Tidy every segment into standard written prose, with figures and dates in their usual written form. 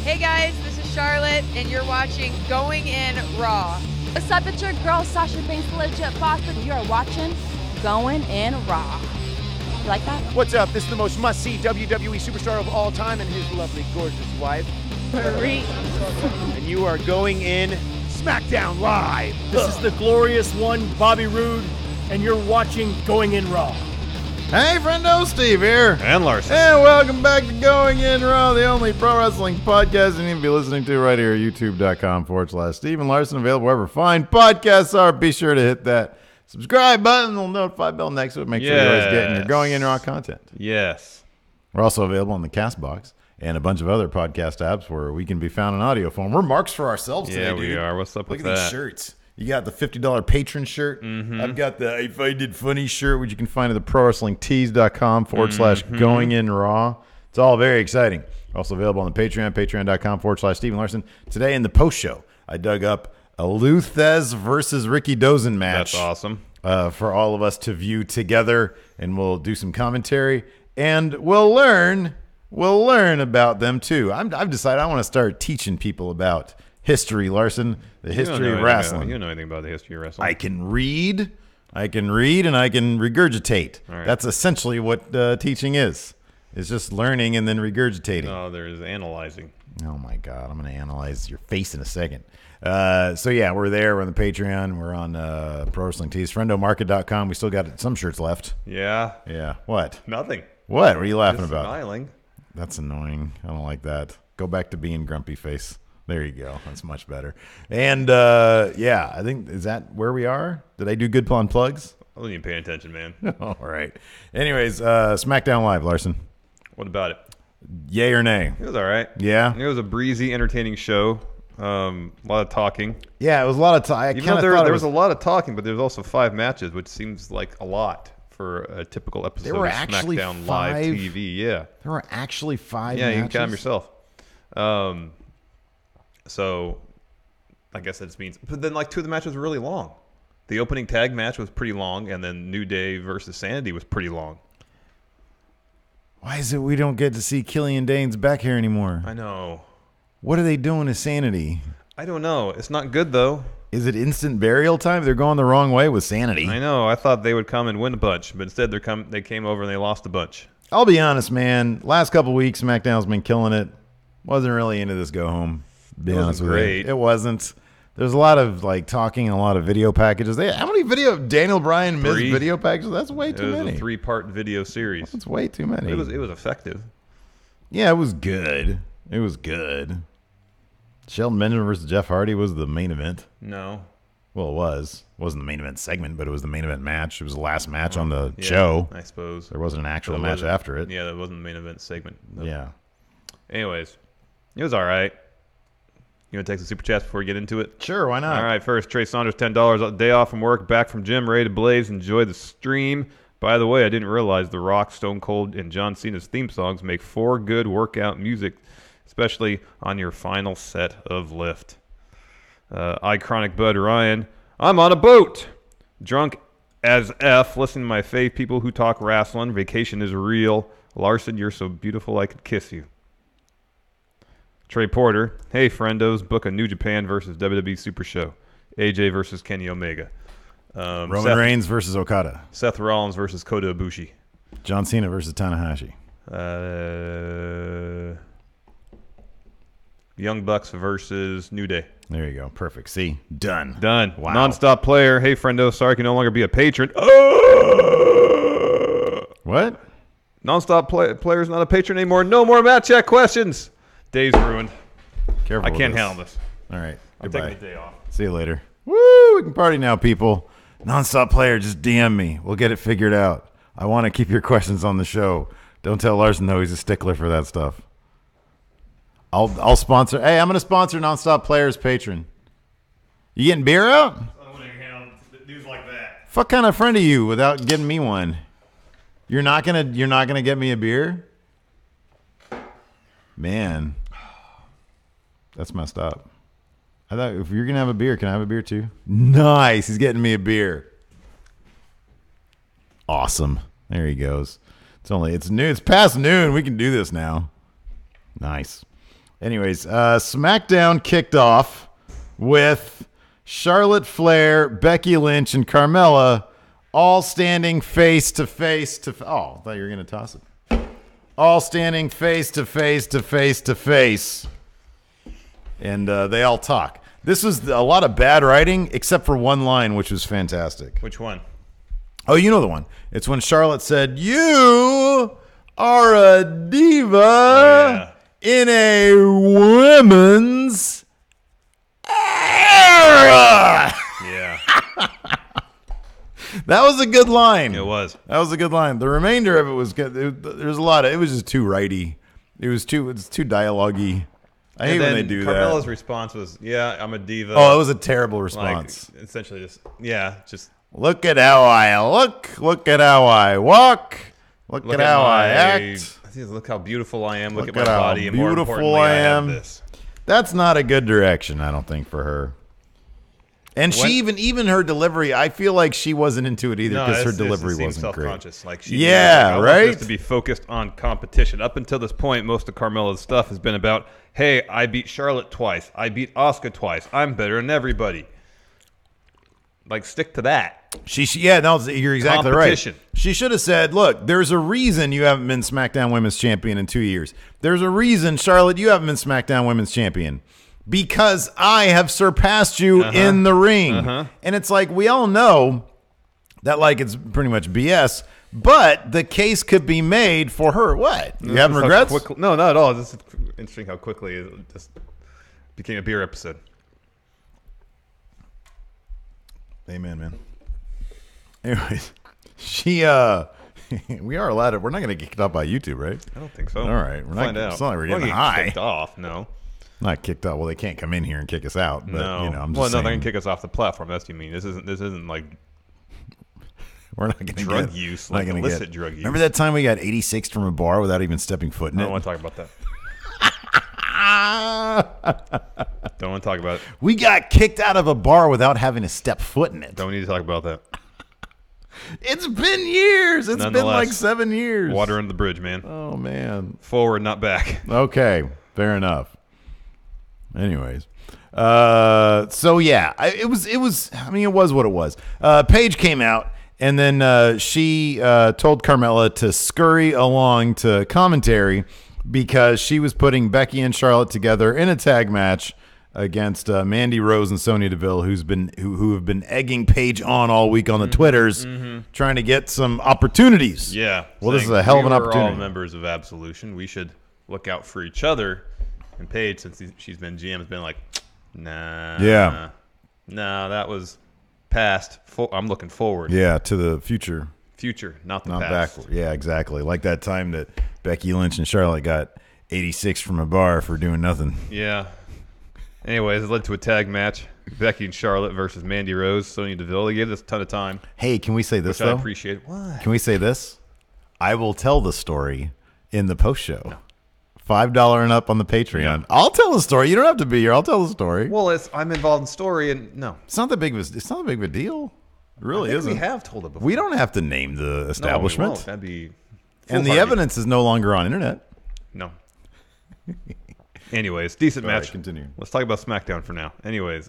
Hey guys, this is Charlotte, and you're watching Going In Raw. What's up, it's your girl Sasha Banks, legit boss, and you're watching Going In Raw. You like that? What's up? This is the most must-see WWE superstar of all time and his lovely, gorgeous wife. Marie. And you are going in Smackdown Live. This is the glorious one, Bobby Roode, and you're watching Going In Raw. Hey, friendo, Steve here. And Larson. And welcome back to Going In Raw, the only pro wrestling podcast you need to be listening to right here at youtube.com/Steve and Larson, available wherever fine podcasts are. Be sure to hit that subscribe button, the notify bell next to it. Make sure you're always getting your Going In Raw content. Yes. We're also available on the CastBox and a bunch of other podcast apps where we can be found in audio form. We're marks for ourselves today, dude. Yeah, we are. What's up with that? Look at these shirts. You got the $50 patron shirt. Mm-hmm. I've got the If I Did Funny shirt, which you can find at the prowrestlingtees.com/Going In Raw. It's all very exciting. Also available on the Patreon, patreon.com/Steven Larson. Today in the post show, I dug up a Luthez versus Ricky Dozen match. That's awesome. For all of us to view together, and we'll do some commentary, and we'll learn about them too. I've decided I want to start teaching people about history, Larson, the history of wrestling. You don't know anything about the history of wrestling. I can read, and I can regurgitate. Right. That's essentially what teaching is. It's just learning and then regurgitating. No, there's analyzing. Oh, my God. I'm going to analyze your face in a second. So, yeah, we're there. We're on the Patreon. We're on Pro Wrestling Tees. FriendoMarket.com. We still got some shirts left. Yeah. Yeah. What? Nothing. What are you laughing Just about? smiling. That's annoying. I don't like that. Go back to being grumpy face. There you go. That's much better. And, yeah, I think, is that where we are? Did I do good on plugs? I wasn't even paying attention, man. All right. Anyways, Smackdown Live, Larson. What about it? Yay or nay? It was all right. Yeah? It was a breezy, entertaining show. A lot of talking. Yeah, it was a lot of time. Even though there was a lot of talking, but there was also 5 matches, which seems like a lot for a typical episode of SmackDown Live TV. Yeah. There were actually 5 matches? matches? You can count them yourself. So I guess that just means, but then like 2 of the matches were really long. The opening tag match was pretty long, and then New Day versus Sanity was pretty long. Why is it we don't get to see Killian Dane's back here anymore? I know. What are they doing to Sanity? I don't know. It's not good though. Is it instant burial time? They're going the wrong way with Sanity. I know. I thought they would come and win a bunch, but instead they came over and they lost a bunch. I'll be honest, man. Last couple weeks, SmackDown's been killing it. Wasn't really into this go home. Be honest with you. It wasn't. There's a lot of like talking and a lot of video packages. How many Daniel Bryan missed video packages? That's way too many. It was a 3-part video series. That's way too many. It was effective. Yeah, it was good. It was good. Shelton Benjamin versus Jeff Hardy was the main event. No. Well, it was. It wasn't the main event segment, but it was the main event match. It was the last match on the show. I suppose. There wasn't an actual match after it. Yeah, that wasn't the main event segment. Yeah. Anyways, it was all right. You want to take some super chats before we get into it? Sure, why not? All right, first, Trey Saunders, $10. Day off from work, back from gym, ready to blaze. Enjoy the stream. By the way, I didn't realize The Rock, Stone Cold, and John Cena's theme songs make 4 good workout music, especially on your final set of lift. Iconic Bud Ryan, I'm on a boat. Drunk as F, listening to my fave people who talk wrestling. Vacation is real. Larson, you're so beautiful I could kiss you. Trey Porter, hey friendos, book a New Japan versus WWE Super Show. AJ versus Kenny Omega. Roman Reigns versus Okada. Seth Rollins versus Kota Ibushi. John Cena versus Tanahashi. Young Bucks versus New Day. There you go. Perfect. See? Done. Wow. Nonstop player. Hey friendo, sorry I can no longer be a patron. What? Nonstop player's not a patron anymore. No more Matt Chat questions. Day's ruined. Careful. I can't handle this. All right. I'm Goodbye. taking the day off. See you later. Woo! We can party now, people. Nonstop player, just DM me. We'll get it figured out. I want to keep your questions on the show. Don't tell Larson, though. He's a stickler for that stuff. I'll sponsor. Hey, I'm going to sponsor Nonstop Player's patron. You getting beer out? I want to handle dudes like that. What kind of friend are you without getting me one? You're not gonna get me a beer? Man, that's messed up. I thought if you're gonna have a beer, can I have a beer too? Nice, he's getting me a beer. Awesome. There he goes. It's noon. It's past noon. We can do this now. Nice. Anyways, SmackDown kicked off with Charlotte Flair, Becky Lynch, and Carmella all standing face to face to. Oh, I thought you were going to toss it. All standing face to face to face to face. And they all talk. This was a lot of bad writing, except for one line, which was fantastic. Which one? Oh, you know the one. It's when Charlotte said, "You are a diva in a women's era." Yeah. That was a good line. It was. That was a good line. The remainder of it was good. There's a lot of. It was just too righty. It's too dialogue-y. I hate when they do Carmella's that. response was, "Yeah, I'm a diva." Oh, it was a terrible response. Like, essentially, just look at how I look. Look at how I walk. Look at how I act. Look how beautiful I am. Look at at my how body. And more beautiful importantly, I have am. this. That's not a good direction, I don't think, for her. And she even her delivery, I feel like she wasn't into it either because her delivery wasn't great. Self-conscious. Like she yeah, was like, I right. want this to be focused on competition. Up until this point, most of Carmella's stuff has been about, hey, I beat Charlotte twice. I beat Asuka twice. I'm better than everybody. Like, stick to that. You're exactly right. She should have said, look, there's a reason you haven't been SmackDown Women's Champion in 2 years. There's a reason, Charlotte, you haven't been SmackDown Women's Champion. Because I have surpassed you in the ring. And it's like, we all know that, like, it's pretty much BS, but the case could be made for her. What? You having regrets? No, not at all. This is interesting how quickly it just became a beer episode. Amen, man. Anyways, we are allowed to, we're not going to get kicked off by YouTube, right? I don't think so. All right. We're not, it's not like we're getting high. Kicked off, no. Not kicked out. Well, they can't come in here and kick us out. But, no. You know, I'm just saying. They can kick us off the platform. That's what you mean. This isn't like we're not going to drug use, like illicit drug use. Remember that time we got 86 from a bar without even stepping foot in it? I don't want to talk about that. Don't want to talk about it. We got kicked out of a bar without having to step foot in it. Don't need to talk about that. It's been years. It's been like 7 years. Water under the bridge, man. Oh, man. Forward, not back. Okay. Fair enough. Anyways. So, yeah. It was what it was. Paige came out, and then she told Carmella to scurry along to commentary because she was putting Becky and Charlotte together in a tag match against Mandy Rose and Sonya Deville, who have been egging Paige on all week on the Twitters, trying to get some opportunities. Yeah. Well, this is a hell of an opportunity. We're all members of Absolution. We should look out for each other. And Paige, since she's been GM, has been like, nah. Yeah. Nah, that was past. I'm looking forward. Yeah, to the future. Future, not the not past. Backward. Yeah, exactly. Like that time that Becky Lynch and Charlotte got 86 from a bar for doing nothing. Yeah. Anyways, it led to a tag match. Becky and Charlotte versus Mandy Rose, Sonya Deville. They gave us a ton of time. Hey, can we say this, which though? I appreciate. What? Can we say this? I will tell the story in the post show. No. $5 and up on the Patreon. I'll tell the story. You don't have to be here. I'll tell the story. Well, I'm involved in story, and no, it's not that big of a deal. It really isn't. We have told it before. We don't have to name the establishment. No, we won't. That'd be. And the evidence is no longer on internet. No. Anyways, decent match. Right, continue. Let's talk about SmackDown for now. Anyways,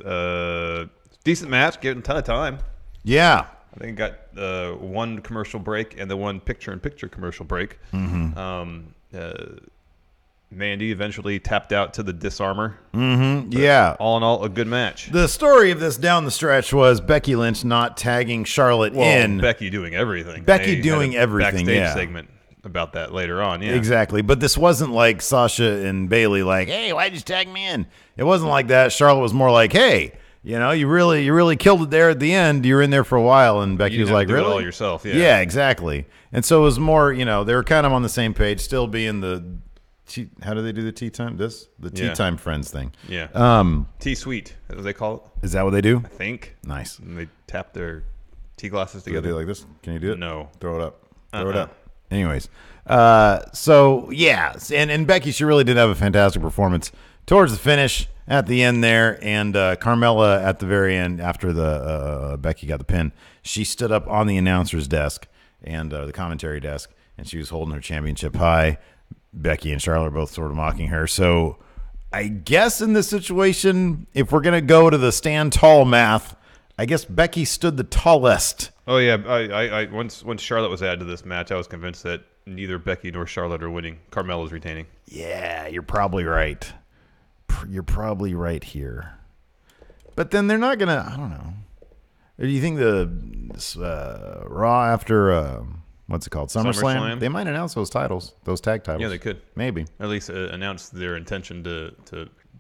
decent match, getting a ton of time. Yeah. I think it got one commercial break and the one picture-in-picture commercial break. Mandy eventually tapped out to the disarmor. Yeah. All in all, a good match. The story of this down the stretch was Becky Lynch not tagging Charlotte in. Becky doing everything. Becky doing everything, backstage segment about that later on, yeah. Exactly. But this wasn't like Sasha and Bayley like, hey, why'd you tag me in? It wasn't like that. Charlotte was more like, hey, you know, you really killed it there at the end. You were in there for a while, and Becky was like, really? It all yourself, yeah. Yeah, exactly. And so it was more, you know, they were kind of on the same page, still being the how do they do the tea time? The tea time friends thing. Yeah. Tea suite, is what they call it. Is that what they do? I think. Nice. And they tap their tea glasses together. Do they do like this? Can you do it? No. Throw it up. Throw it up. Anyways, so yeah, and Becky, she really did have a fantastic performance towards the finish at the end there, and Carmella at the very end after the Becky got the pin, she stood up on the announcer's desk and the commentary desk, and she was holding her championship high. Becky and Charlotte are both sort of mocking her. So I guess in this situation, if we're gonna go to the stand tall math, I guess Becky stood the tallest. Oh yeah, I once Charlotte was added to this match, I was convinced that neither Becky nor Charlotte are winning. Carmella's retaining. Yeah, you're probably right. You're probably right here. But then they're not gonna. I don't know. Do you think the Raw after what's it called, SummerSlam? They might announce those titles, those tag titles. Yeah, they could. Maybe. Or at least announce their intention to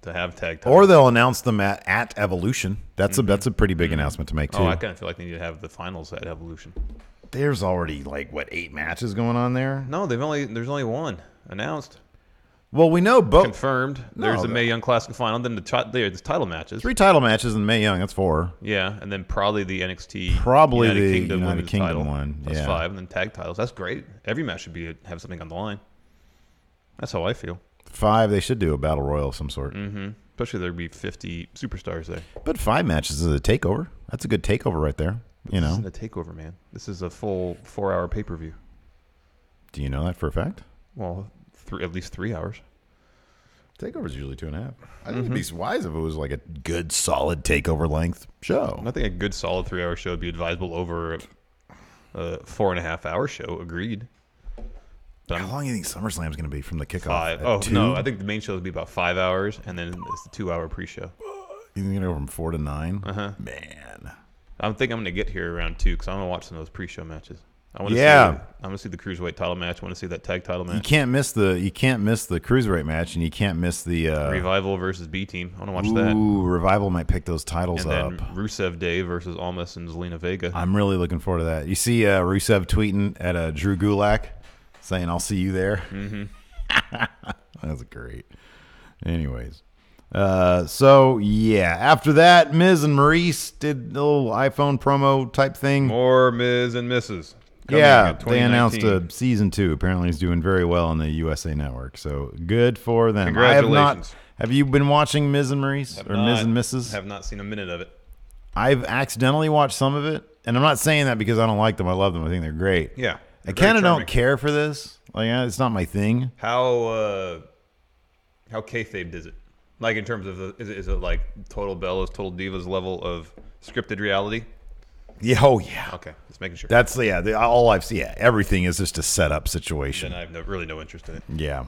have tag titles. Or they'll announce them at Evolution. That's a pretty big announcement to make too. Oh, I kind of feel like they need to have the finals at Evolution. There's already 8 matches going on there. No, there's only one announced. Well, we know both confirmed. There's the Mae Young Classic final, then the title matches. 3 title matches in Mae Young. That's 4. Yeah, and then probably the NXT United Kingdom one. That's 5, and then tag titles. That's great. Every match should have something on the line. That's how I feel. 5, they should do a battle royal of some sort. Mm-hmm. Especially there'd be 50 superstars there. But 5 matches is a takeover. That's a good takeover right there. You know, this isn't a takeover, man. This is a full 4-hour pay-per-view. Do you know that for a fact? Well, at least 3 hours. Takeover's usually 2.5. I think it'd be wise if it was like a good, solid takeover length show. I think a good, solid 3-hour show would be advisable over a 4.5-hour show. Agreed. But how long do you think SummerSlam's going to be from the kickoff? 5. Oh, 2? No. I think the main show would be about 5 hours, and then it's the 2-hour pre-show. You think it'll go from 4 to 9? Uh-huh. Man. I think I'm going to get here around 2 because I want to watch some of those pre-show matches. I want to see the Cruiserweight title match. I want to see that tag title match. You can't miss the Cruiserweight match, and you can't miss the Revival versus B Team. I want to watch that. Ooh, Revival might pick those titles up. And then Rusev Day versus Almas and Zelina Vega. I'm really looking forward to that. You see Rusev tweeting at Drew Gulak saying, "I'll see you there." Mm-hmm. That's great. Anyways. So yeah, after that, Miz and Maurice did a little iPhone promo type thing. More Miz and Mrs. Yeah, they announced a season 2. Apparently, he's doing very well on the USA Network. So good for them. Congratulations. Have you been watching Miz and Maurice Miz and Mrs.? Have not seen a minute of it. I've accidentally watched some of it, and I'm not saying that because I don't like them. I love them. I think they're great. Yeah, I kind of don't care for this. It's not my thing. How kayfabe is it? Like in terms of is it like Total Bellas, Total Divas level of scripted reality? Yeah. Oh yeah. Okay, just making sure. That's all I've seen. Yeah, everything is just a setup situation. Then I have really no interest in it. Yeah.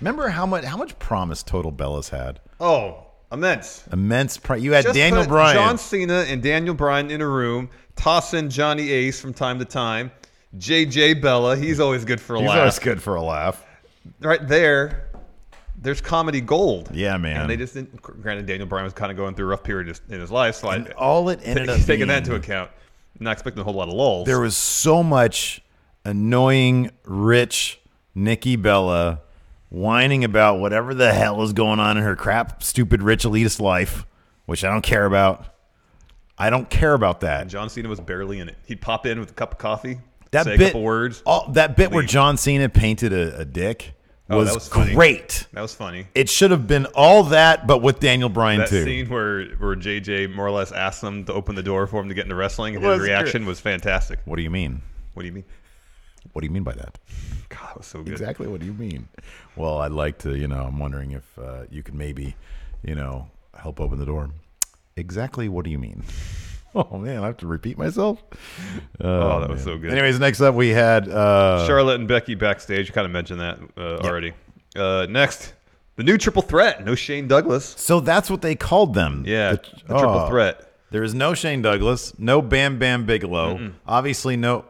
Remember how much promise Total Bellas had? Oh, immense. You had just Daniel Bryan, John Cena, and Daniel Bryan in a room, tossing Johnny Ace from time to time. JJ Bella, he's always good for a laugh. He's always good for a laugh. Right there. There's comedy gold. Yeah, man. And they just didn't. Granted, Daniel Bryan was kind of going through a rough period in his life, so all it ended up taking that into account. Not expecting a whole lot of lulls. There was so much annoying, rich Nikki Bella whining about whatever the hell is going on in her crap, stupid, rich, elitist life, which I don't care about. I don't care about that. And John Cena was barely in it. He'd pop in with a cup of coffee, say a couple words. That bit where John Cena painted a dick. That was great. That was funny. It should have been all that, but with Daniel Bryan too. That scene where JJ more or less asked them to open the door for him to get into wrestling, and his reaction was fantastic. What do you mean? What do you mean? What do you mean by that? God, that was so good. Exactly. What do you mean? Well, I'd like to. I'm wondering if you could maybe, help open the door. Exactly. What do you mean? Oh man, I have to repeat myself. That was so good. Anyways, next up we had Charlotte and Becky backstage. You kind of mentioned that already. Next, the new triple threat. No Shane Douglas. So that's what they called them. Yeah, the triple threat. There is no Shane Douglas, no Bam Bam Bigelow. Mm-mm. Obviously no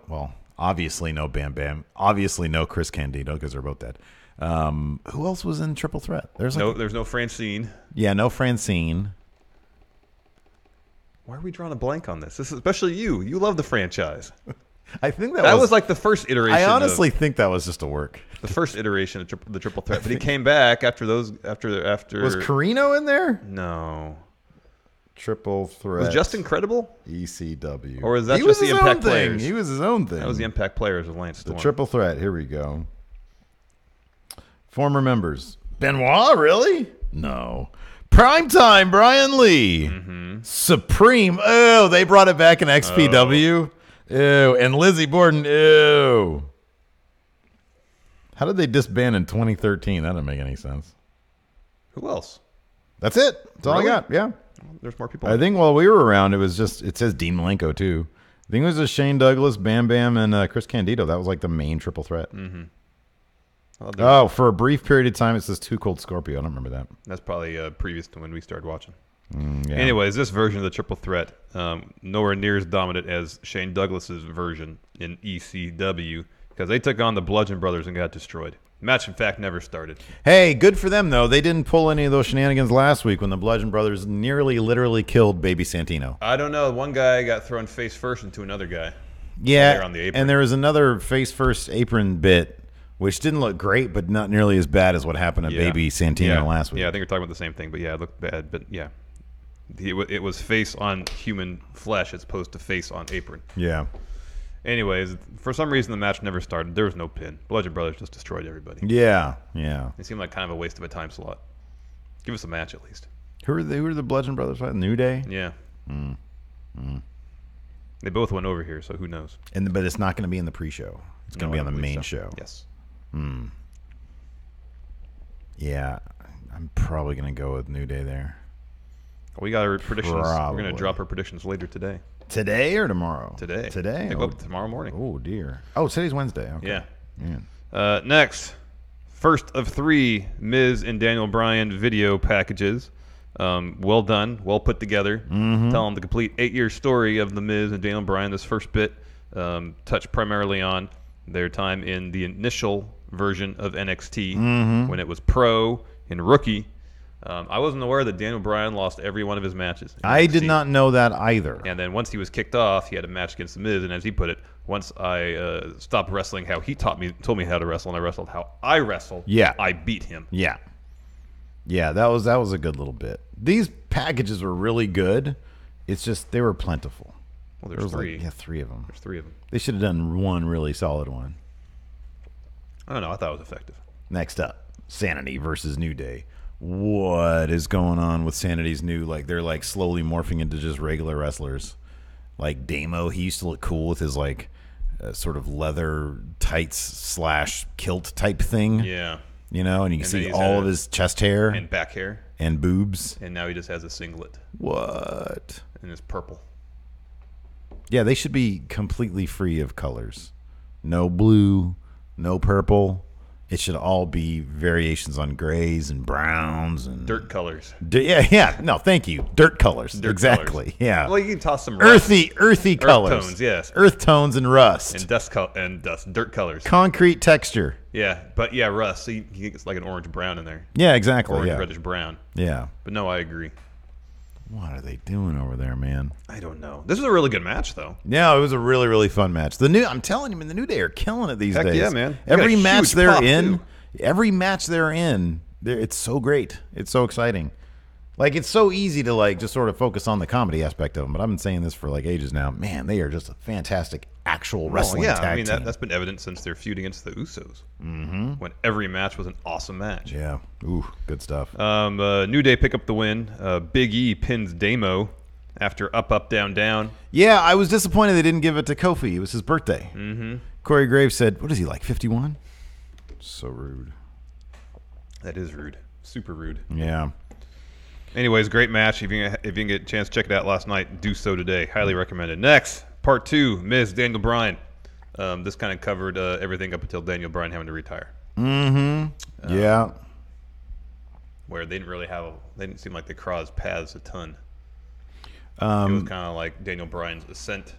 Bam Bam. Obviously no Chris Candido because they're both dead. Who else was in triple threat? There's no Francine. Yeah, no Francine. Why are we drawing a blank on this? Especially you. You love the franchise. I think that was like the first iteration. I honestly think that was just a work. The first iteration of the triple threat, but he came back after those. After was Carino in there? No. Triple threat. Was Just Incredible? ECW. Or was that just the Impact Players? He was his own thing. That was the Impact Players of Lance Storm. The triple threat. Here we go. Former members. Benoit, really? No. Primetime Brian Lee. Mm-hmm. Supreme. Oh, they brought it back in XPW. Ew. And Lizzie Borden. Ew. How did they disband in 2013? That didn't make any sense. Who else? That's it. That's all I Really? got. Yeah. There's more people. I think while we were around, it was just, it says Dean Malenko too. I think it was just Shane Douglas, Bam Bam, and Chris Candido. That was like the main triple threat. Mm-hmm. Oh, for a brief period of time, it says Too Cold Scorpio. I don't remember that. That's probably previous to when we started watching. Yeah. Anyways, this version of the triple threat, nowhere near as dominant as Shane Douglas's version in ECW, because they took on the Bludgeon Brothers and got destroyed. Match, in fact, never started. Hey, good for them, though. They didn't pull any of those shenanigans last week when the Bludgeon Brothers nearly literally killed Baby Santino. I don't know. One guy got thrown face first into another guy. Yeah, on the apron. and there was another face-first apron bit, which didn't look great, but not nearly as bad as what happened to Baby Santino last week. Yeah, I think we're talking about the same thing, but yeah, it looked bad. But yeah, it was face on human flesh as opposed to face on apron. Yeah. Anyways, for some reason the match never started. There was no pin. Bludgeon Brothers just destroyed everybody. Yeah. It seemed like kind of a waste of a time slot. Give us a match at least. Who are the Bludgeon Brothers fighting? New Day? Yeah. They both went over here, so who knows? But it's not going to be in the pre-show. It's going to be on the main show. Yes. Yeah, I'm probably going to go with New Day there. We got our predictions. Probably. We're going to drop our predictions later today. Today or tomorrow? Today. Today? They go up tomorrow morning. Oh, dear. Oh, today's Wednesday. Okay. Yeah. Man. Next, first of 3 Miz and Daniel Bryan video packages. Well done, well put together. Telling the complete 8-year story of the Miz and Daniel Bryan. This first bit touched primarily on their time in the initial version of NXT when it was pro and rookie. I wasn't aware that Daniel Bryan lost every one of his matches. I did not know that either. And then once he was kicked off, he had a match against The Miz. And as he put it, once I stopped wrestling how he told me how to wrestle, and I wrestled how I wrestle, I beat him. Yeah. Yeah, that was a good little bit. These packages were really good. It's just they were plentiful. Well, there's 3. 3 of them. There's 3 of them. They should have done one really solid one. I don't know. I thought it was effective. Next up, Sanity versus New Day. What is going on with Sanity's new? Like they're like slowly morphing into just regular wrestlers. Like Damo, he used to look cool with his like sort of leather tights / kilt type thing. Yeah. You know, and you can see all of his chest hair and back hair and boobs. And now he just has a singlet. What? And it's purple. Yeah, they should be completely free of colors. No blue, no purple. It should all be variations on grays and browns and dirt colors. Yeah. No, thank you. Dirt colors. Dirt exactly. Colors. Yeah. Well, you can toss some rust. Earthy colors. Earth tones, yes. Earth tones and rust. And dust. Dirt colors. Concrete texture. Yeah, but yeah, rust. So it's like an orange brown in there. Yeah, exactly. Orange reddish brown. Yeah. But no, I agree. What are they doing over there, man? I don't know. This is a really good match, though. Yeah, it was a really, really fun match. I'm telling you, man, the New Day are killing it these Heck days. Yeah, man. Every match they're in, it's so great. It's so exciting. Like, it's so easy to, like, just sort of focus on the comedy aspect of them. But I've been saying this for, like, ages now. Man, they are just a fantastic actual wrestling tag team. That's been evident since their feud against the Usos. When every match was an awesome match. Yeah. Ooh, good stuff. New Day pick up the win. Big E pins Damo after up, down, down. Yeah, I was disappointed they didn't give it to Kofi. It was his birthday. Corey Graves said, what is he, like 51? So rude. That is rude. Super rude. Yeah. Anyways, great match. If you can get a chance to check it out last night, do so today. Highly recommended. Next, part 2, Miz, Daniel Bryan. This kind of covered everything up until Daniel Bryan having to retire. Yeah. Where they didn't seem like they crossed paths a ton. It was kind of like Daniel Bryan's ascent.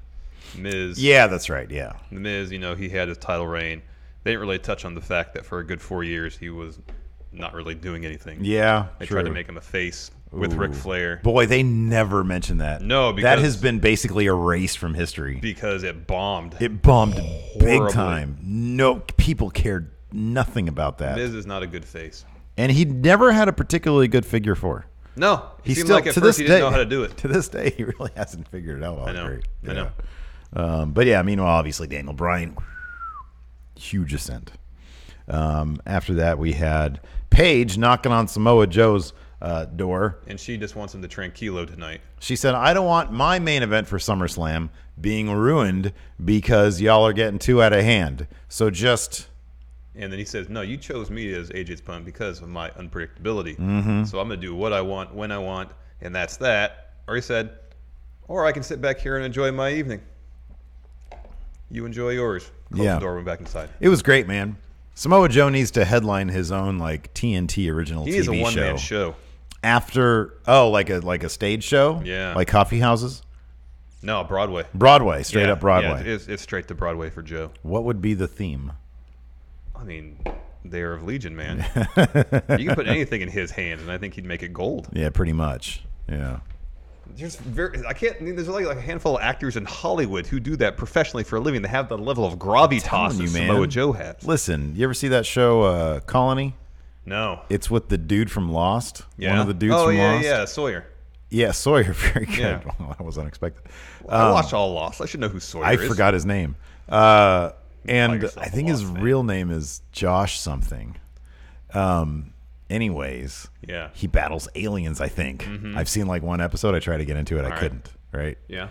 Miz. Yeah, that's right. Yeah. The Miz, he had his title reign. They didn't really touch on the fact that for a good 4 years he was not really doing anything. Yeah, they tried to make him a face with Ric Flair. Boy, they never mentioned that. No, because that has been basically erased from history because it bombed. It bombed big time. No, people cared nothing about that. Miz is not a good face, and he never had a particularly good figure four. No, he seemed still, like at first he didn't know how to do it. To this day, he really hasn't figured it out. I know. Great. Yeah. I know. But yeah, meanwhile, obviously Daniel Bryan, huge ascent. After that, we had Paige knocking on Samoa Joe's door. And she just wants him to tranquilo tonight. She said, I don't want my main event for SummerSlam being ruined because y'all are getting too out of hand. So just And then he says, no, you chose me as AJ's opponent because of my unpredictability. So I'm going to do what I want, when I want, and that's that. Or he said, or I can sit back here and enjoy my evening. You enjoy yours. Close the door, went back inside. It was great, man. Samoa Joe needs to headline his own like TNT original TV show. He needs a one-man show. After, like a stage show? Yeah. Like coffee houses? No, Broadway. Broadway, straight up Broadway. Yeah, it's straight to Broadway for Joe. What would be the theme? I mean, they are of Legion, man. You can put anything in his hands, and I think he'd make it gold. Yeah, pretty much. Yeah. There's like a handful of actors in Hollywood who do that professionally for a living. They have the level of gravitas that Samoa Joe has. Listen, you ever see that show Colony? No. It's with the dude from Lost. Yeah. One of the dudes from Lost. Yeah, Sawyer. Yeah, Sawyer. Very good. Yeah. Well, that was unexpected. I watched all Lost. I should know who Sawyer is. I forgot his name. And yourself I think a his Lost fan. real name is Josh something. Anyways, Yeah. he battles aliens, I think. I've seen like one episode. I tried to get into it. I couldn't. Right? Yeah.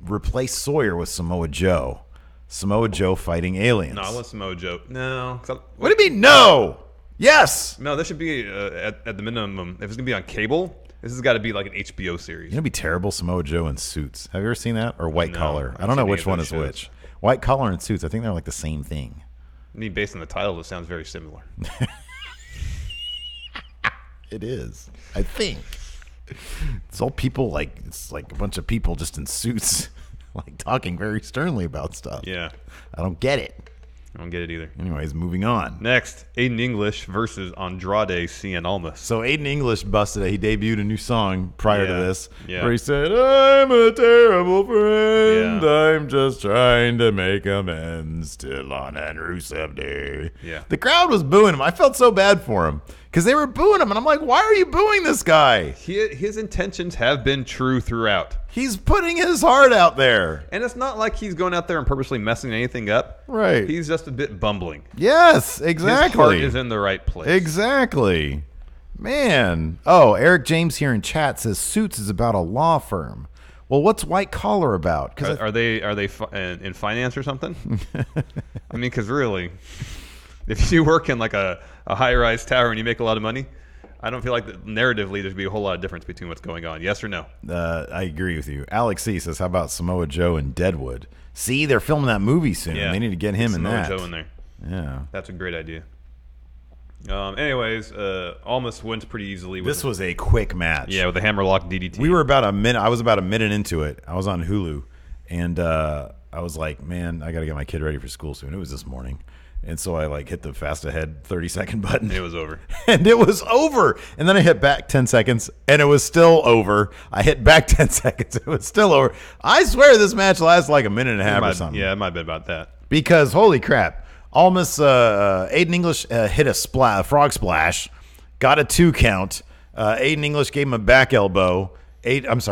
Replace Sawyer with Samoa Joe. Samoa Joe fighting aliens. No, I want Samoa Joe. No. What do you mean, no? Yes. No, this should be at the minimum. If it's going to be on cable, this has got to be like an HBO series. You know, it'd be terrible. Samoa Joe in Suits. Have you ever seen that? Or White No, Collar? I I don't know haven't which seen one any is of those which. shows. White Collar and Suits. I think they're like the same thing. I mean, based on the title, it sounds very similar. It is. I think. It's all people like it's like a bunch of people just in suits, like talking very sternly about stuff. Yeah. I don't get it. I don't get it either. Anyways, moving on. Next, Aiden English versus Andrade Cien Almas. So Aiden English busted it. He debuted a new song prior to this, Yeah. where he said, "I'm a terrible friend. Yeah. I'm just trying to make amends till on an Rusev Day." Yeah. The crowd was booing him. I felt so bad for him because they were booing him, and I'm like, "Why are you booing this guy? His intentions have been true throughout. He's putting his heart out there." And it's not like he's going out there and purposely messing anything up. Right. He's just a bit bumbling. Yes, exactly. His heart is in the right place. Exactly. Man. Oh, Eric James here in chat says Suits is about a law firm. Well, what's White Collar about? Because Are they in finance or something? I mean, because really, if you work in like a high-rise tower and you make a lot of money, I don't feel like narratively there'd be a whole lot of difference between what's going on. Yes or no? I agree with you. Alex C says, how about Samoa Joe and Deadwood? See, they're filming that movie soon. Yeah. They need to get him in Samoa that. Joe in there. Yeah. That's a great idea. Anyways, Almas wins pretty easily. This was a quick match. Yeah, with the hammerlock DDT. We were about a minute. I was about a minute into it. I was on Hulu, and I was like, man, I got to get my kid ready for school soon. It was this morning. And so I like hit the fast ahead 30-second button. It was over. And it was over. And then I hit back 10 seconds, and it was still over. I hit back 10 seconds. It was still over. I swear this match lasted like a minute and a half or something. Yeah, it might have been about that. Because, holy crap, Almas, Aiden English hit a frog splash, got a 2 count. Aiden English gave him a back elbow. Almas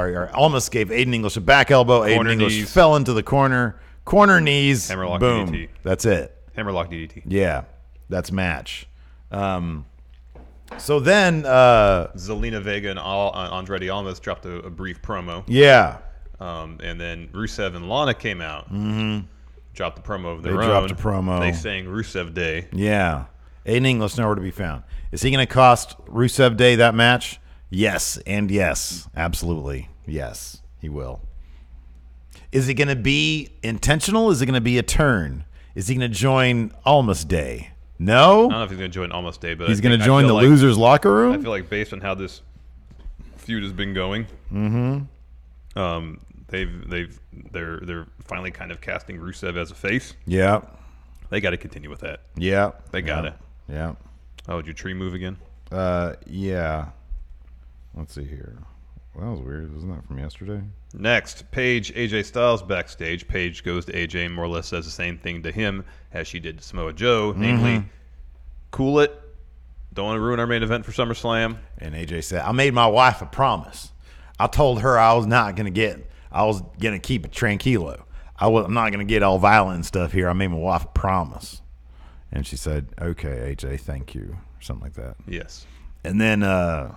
gave Aiden English a back elbow. Corner Aiden English knees. fell into the corner. Corner knees. Hammerlock boom. DDT. That's it. Hammerlock DDT. Yeah, that's match. So then, Zelina Vega and Andrade Almas dropped a brief promo. yeah, And then Rusev and Lana came out. Mm-hmm. Dropped the promo of their They own. dropped a promo. They sang Rusev Day. yeah. Aiden English nowhere to be found. Is he going to cost Rusev Day that match? Yes, and yes, absolutely, yes, he will. Is it going to be intentional? Is it going to be a turn? Is he going to join Almas Day? No? I don't know if he's going to join Almas Day, but He's I going think- to I join feel the like- losers' locker room? I feel like based on how this feud has been going, they're finally kind of casting Rusev as a face. Yeah, They got to continue with that. yeah. They got it. Yeah. Oh, did your tree move again? Yeah. Let's see here. Well, that was weird. Wasn't that from yesterday? Next, Paige, AJ Styles backstage. Paige goes to AJ and more or less says the same thing to him as she did to Samoa Joe, namely, cool it. Don't want to ruin our main event for SummerSlam. And AJ said, I made my wife a promise. I told her I was going to keep it tranquilo. I'm not going to get all violent and stuff here. I made my wife a promise. And she said, okay, AJ, thank you. Or something like that. Yes. And then, and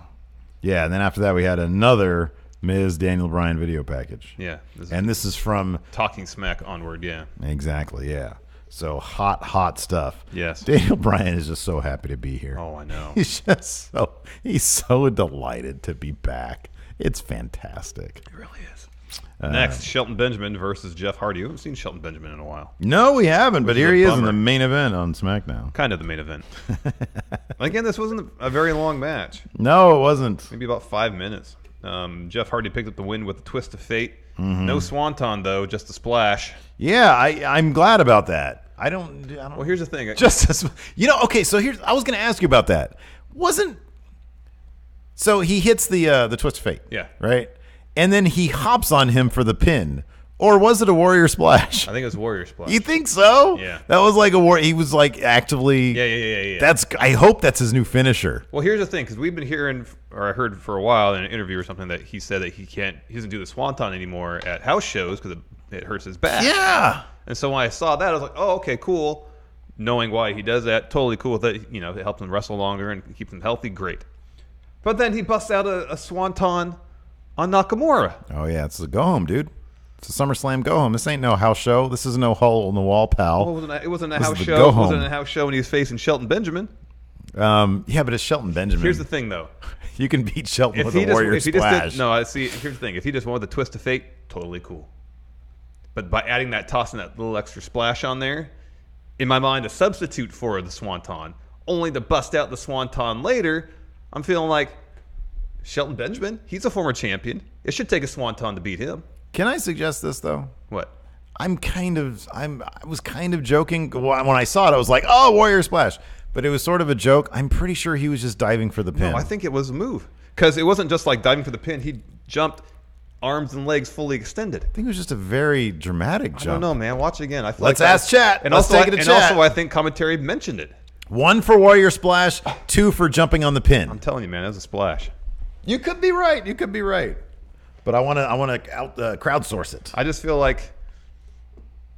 then after that, we had another Ms. Daniel Bryan video package. Yeah. And this is from Talking Smack onward, yeah. Exactly, yeah. So hot stuff. Yes. Daniel Bryan is just so happy to be here. Oh, I know. He's so delighted to be back. It's fantastic. It really is. Next, Shelton Benjamin versus Jeff Hardy. You haven't seen Shelton Benjamin in a while. No, we haven't, but Which is here a he is bummer. in the main event on SmackDown. Kind of the main event. Again, this wasn't a very long match. No, it wasn't. Maybe about 5 minutes. Jeff Hardy picked up the win with a twist of fate. No swanton, though, just a splash. Yeah, I'm glad about that. I don't. Well, here's the thing. Just as, okay. So I was going to ask you about that. So he hits the twist of fate. Yeah. Right, and then he hops on him for the pin, or was it a warrior splash? I think it was Warrior Splash. You think so? Yeah. That was like a war. He was like actively. Yeah. I hope that's his new finisher. Well, here's the thing, because we've been hearing, or I heard for a while in an interview or something, that he said that he doesn't do the swanton anymore at house shows because it hurts his back. Yeah. And so when I saw that, I was like, oh, okay, cool. Knowing why he does that, totally cool with it. It helps him wrestle longer and keeps him healthy, great. But then he busts out a swanton on Nakamura. Oh yeah, it's a go home, dude. It's a SummerSlam go home. This ain't no house show. This is no hole in the wall, pal. Well, it wasn't a This is house the show. go It wasn't home. a house show when he was facing Shelton Benjamin. Yeah, but it's Shelton Benjamin. Here's the thing, though. You can beat Shelton with a warrior splash. Here's the thing. If he just wanted the twist of fate, totally cool. But by adding that, tossing that little extra splash on there, in my mind, a substitute for the swanton, only to bust out the swanton later, I'm feeling like Shelton Benjamin, he's a former champion. It should take a swanton to beat him. Can I suggest this though? What? I was kind of joking when I saw it. I was like, "Oh, warrior splash," but it was sort of a joke. I'm pretty sure he was just diving for the pin. No, I think it was a move. Because it wasn't just like diving for the pin. He jumped, arms and legs fully extended. I think it was just a very dramatic jump. I don't know, man. Watch it again. I feel Let's like ask chat. And Let's also, take it to and chat. also, I think commentary mentioned it. 1 for warrior splash, 2 for jumping on the pin. I'm telling you, man, that was a splash. You could be right. You could be right. But I want to crowdsource it. I just feel like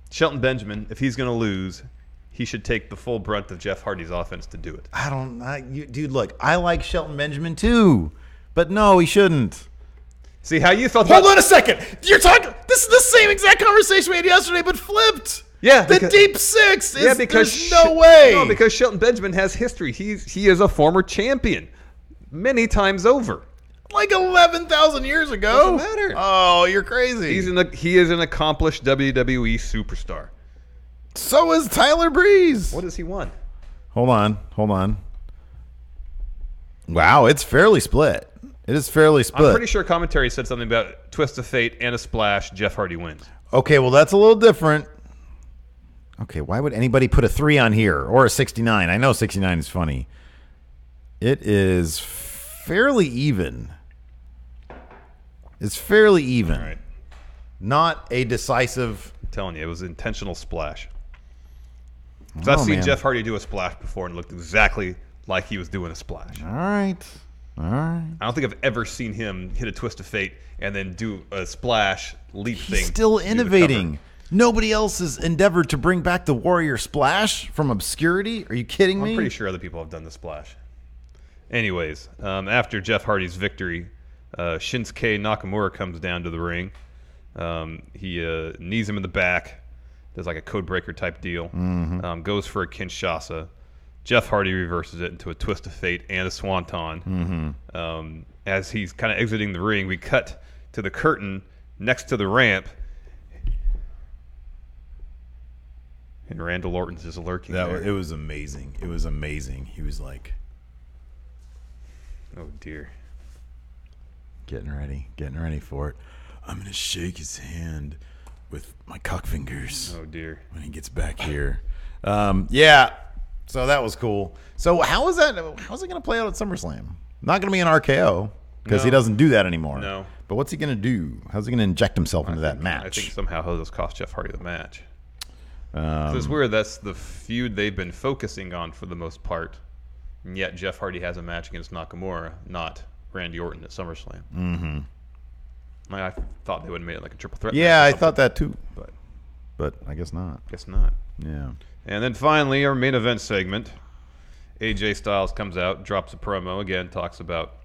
Shelton Benjamin, if he's going to lose, he should take the full brunt of Jeff Hardy's offense to do it. Dude, look, I like Shelton Benjamin too, but no, he shouldn't. See how you felt. Hold on a second. You're talking. This is the same exact conversation we had yesterday, but flipped. Yeah, the because- deep six. because There's no way. No, because Shelton Benjamin has history. He is a former champion, many times over. like 11,000 years ago. Doesn't matter. Oh, you're crazy. He is an accomplished WWE superstar. So is Tyler Breeze. What has he won? Hold on. Wow, it's fairly split. It is fairly split. I'm pretty sure commentary said something about twist of fate and a splash. Jeff Hardy wins. Okay, well, that's a little different. Okay, why would anybody put a 3 on here or a 69? I know 69 is funny. It is fairly even. It's fairly even. All right. Not a decisive. I'm telling you, it was an intentional splash. So I've seen Jeff Hardy do a splash before and it looked exactly like he was doing a splash. All right. I don't think I've ever seen him hit a twist of fate and then do a splash leap thing. He's still to do the innovating. cover. Nobody else has endeavored to bring back the Warrior Splash from obscurity. Are you kidding me? I'm pretty sure other people have done the splash. Anyways, after Jeff Hardy's victory, Shinsuke Nakamura comes down to the ring. He knees him in the back. Does like a code breaker type deal. Goes for a Kinshasa. Jeff Hardy reverses it into a twist of fate and a swanton. As he's kind of exiting the ring, we cut to the curtain next to the ramp. And Randall Orton's just lurking there. It was amazing. It was amazing. He was like, oh, dear. getting ready for it. I'm going to shake his hand with my cock fingers Oh, dear. when he gets back here. Yeah. So that was cool. So how's it going to play out at SummerSlam? Not going to be an RKO because he No. doesn't do that anymore. No. But what's he going to do? How's he going to inject himself into that match? I think somehow he'll just cost Jeff Hardy the match. It's weird. That's the feud they've been focusing on for the most part. And yet Jeff Hardy has a match against Nakamura, not Randy Orton at SummerSlam. Mm-hmm. I thought they would have made it like a triple threat. Yeah, I match or thought something, that too. But I guess not. Guess not. Yeah. And then finally, our main event segment. AJ Styles comes out, drops a promo again, talks about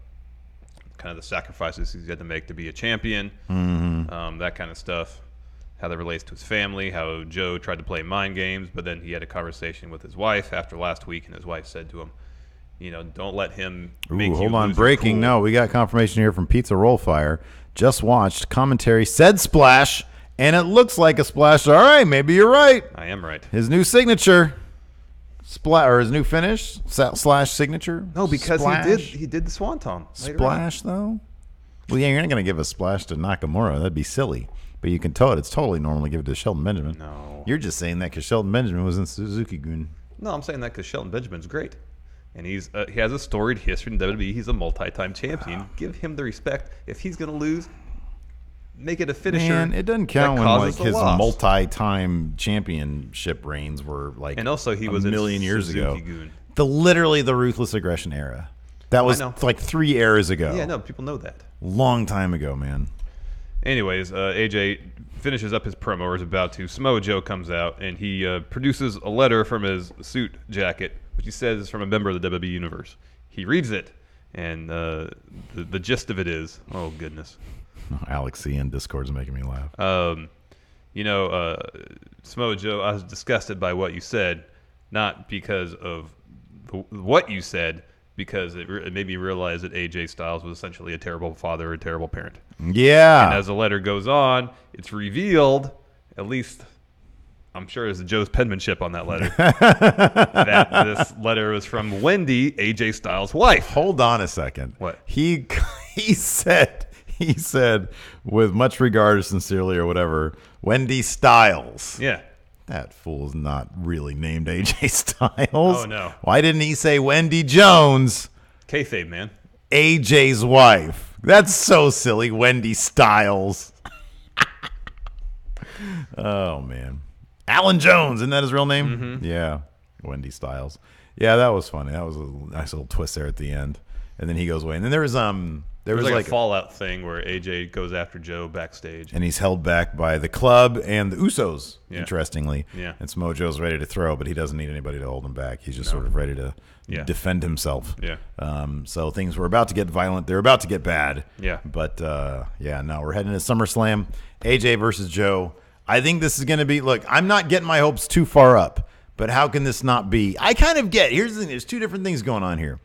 kind of the sacrifices he's had to make to be a champion, that kind of stuff. how that relates to his family, how Joe tried to play mind games, but then he had a conversation with his wife after last week, and his wife said to him, don't let him make you hold on. lose your Breaking. cool. No, we got confirmation here from Pizza Roll Fire. Just watched. Commentary said splash, and it looks like a splash. All right, maybe you're right. I am right. His new signature. Or his new finish / signature. No, because Splash. he did the Swanton. Splash, though? Well, yeah, you're not going to give a splash to Nakamura. That'd be silly. But you can tow it. It's totally normal to give it to Shelton Benjamin. No. You're just saying that because Shelton Benjamin was in Suzuki-gun. No, I'm saying that because Shelton Benjamin's great. And he has a storied history in WWE. He's a multi-time champion. Give him the respect. If he's going to lose, make it a finisher. Man, it doesn't count when like his loss. multi-time championship reigns were like and also he was a million years ago. Goon. Literally the Ruthless Aggression era. That was like 3 eras ago. Yeah, no, people know that. Long time ago, man. Anyways, AJ finishes up his promo, or is about to. Samoa Joe comes out, and he produces a letter from his suit jacket, which he says is from a member of the WWE Universe. He reads it, and the gist of it is, oh, goodness. Alex C in Discord's making me laugh. Samoa Joe, I was disgusted by what you said, not because of what you said, because it made me realize that AJ Styles was essentially a terrible father, a terrible parent. Yeah. And as the letter goes on, it's revealed, at least I'm sure there's Joe's penmanship on that letter, that this letter was from Wendy, AJ Styles' wife. Hold on a second. What? He said, with much regard, sincerely, or whatever, Wendy Styles. Yeah. That fool's not really named AJ Styles. Oh, no. Why didn't he say Wendy Jones, Kayfabe, man. AJ's wife? That's so silly. Wendy Styles. Oh, man. Alan Jones, isn't that his real name? Mm-hmm. Yeah. Wendy Styles. Yeah, that was funny. That was a nice little twist there at the end. And then he goes away. And then there was like a Fallout thing where AJ goes after Joe backstage. And he's held back by the club and the Usos, interestingly. Yeah. And Samoa Joe's ready to throw, but he doesn't need anybody to hold him back. He's just sort of ready to defend himself. Yeah. So things were about to get violent. They're about to get bad. Yeah. But, no, we're heading to SummerSlam. AJ versus Joe. I think this is going to be, look, I'm not getting my hopes too far up, but how can this not be? I kind of get, here's the thing, there's two different things going on here.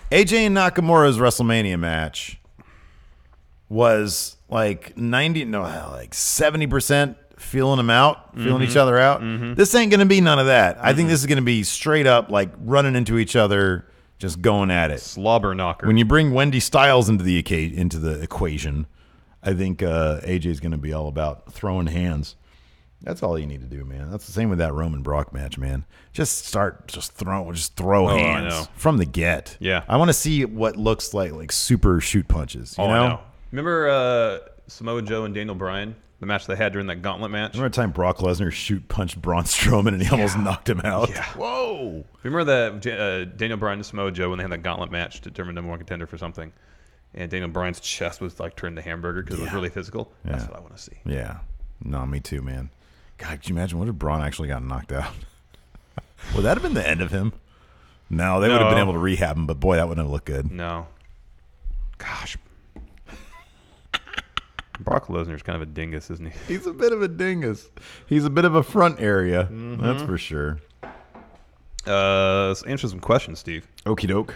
AJ and Nakamura's WrestleMania match was like 70% feeling them out, feeling each other out. Mm-hmm. This ain't going to be none of that. I think this is going to be straight up like running into each other, just going at it. Slobber knocker. When you bring Wendy Styles into the equation, I think AJ is going to be all about throwing hands. That's all you need to do, man. That's the same with that Roman Brock match, man. Just throw hands from the get. Yeah. I want to see what looks like super shoot punches. You know? I know. Remember Samoa Joe and Daniel Bryan, the match they had during that gauntlet match? Remember the time Brock Lesnar shoot punched Braun Strowman and he almost knocked him out? Yeah. Whoa. Remember that Daniel Bryan and Samoa Joe when they had that gauntlet match to determine number one contender for something? And Daniel Bryan's chest was like turned to hamburger because it was really physical. Yeah. That's what I want to see. Yeah. No, me too, man. God, could you imagine what if Braun actually got knocked out? Would that have been the end of him? No, they would have been able to rehab him, but boy, that wouldn't have looked good. No. Gosh. Brock Lesnar's kind of a dingus, isn't he? He's a bit of a dingus. He's a bit of a front area. Mm-hmm. That's for sure. Let's answer some questions, Steve. Okie doke.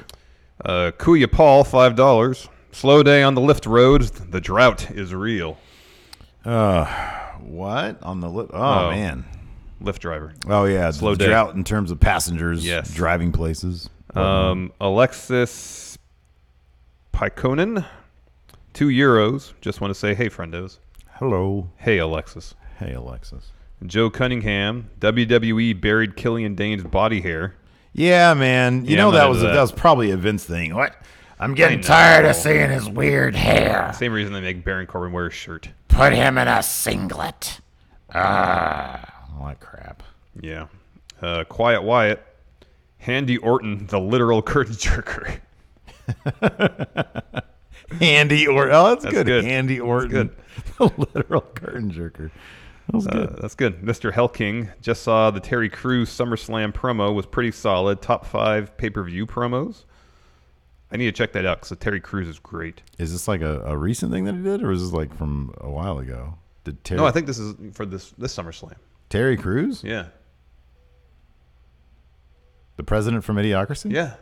Kuya Paul, $5. Slow day on the lift roads. The drought is real. What? On the lift? Oh, man. Lyft driver. Oh, yeah. Slow the day. Drought in terms of passengers driving places. Alexis Pykonen, €2. Just want to say, hey, friendos. Hello. Hey, Alexis. Hey, Alexis. Joe Cunningham, WWE buried Killian Dane's body hair. Yeah, man. You know, that was probably a Vince thing. What? I'm getting tired of seeing his weird hair. Same reason they make Baron Corbin wear a shirt. Put him in a singlet. All that crap. Yeah. Quiet Wyatt, Handy Orton, the literal curtain jerker. Handy Orton. Oh, that's good. Handy That's Orton. good. The literal curtain jerker. That's good. Mr. Hellking, just saw the Terry Crews SummerSlam promo, was pretty solid. Top 5 pay-per-view promos. I need to check that out because Terry Crews is great. Is this like a recent thing that he did, or is this like from a while ago? Did Terry? No, I think this is for this SummerSlam. Terry Crews, Yeah. the president from Idiocracy. Yeah.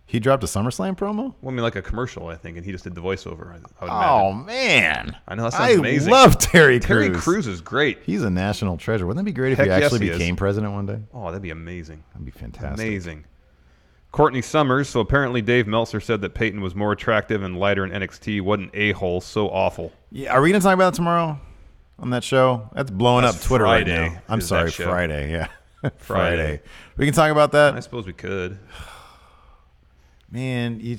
He dropped a SummerSlam promo. Well, I mean, like a commercial, I think, and he just did the voiceover. I would Oh imagine. man, I know, that sounds amazing. I love Terry Crews. Terry Crews is great. He's a national treasure. Wouldn't that be great if Heck he yes, actually he is. became president one day? Oh, that'd be amazing. That'd be fantastic. Amazing. Courtney Summers. So apparently Dave Meltzer said that Peyton was more attractive and lighter in NXT. What an a-hole. So awful. Yeah, are we gonna talk about it tomorrow on that show? That's blowing That's up Twitter Friday, right now. I'm is sorry, that show. Friday. Yeah, Friday. We can talk about that. I suppose we could. Man, you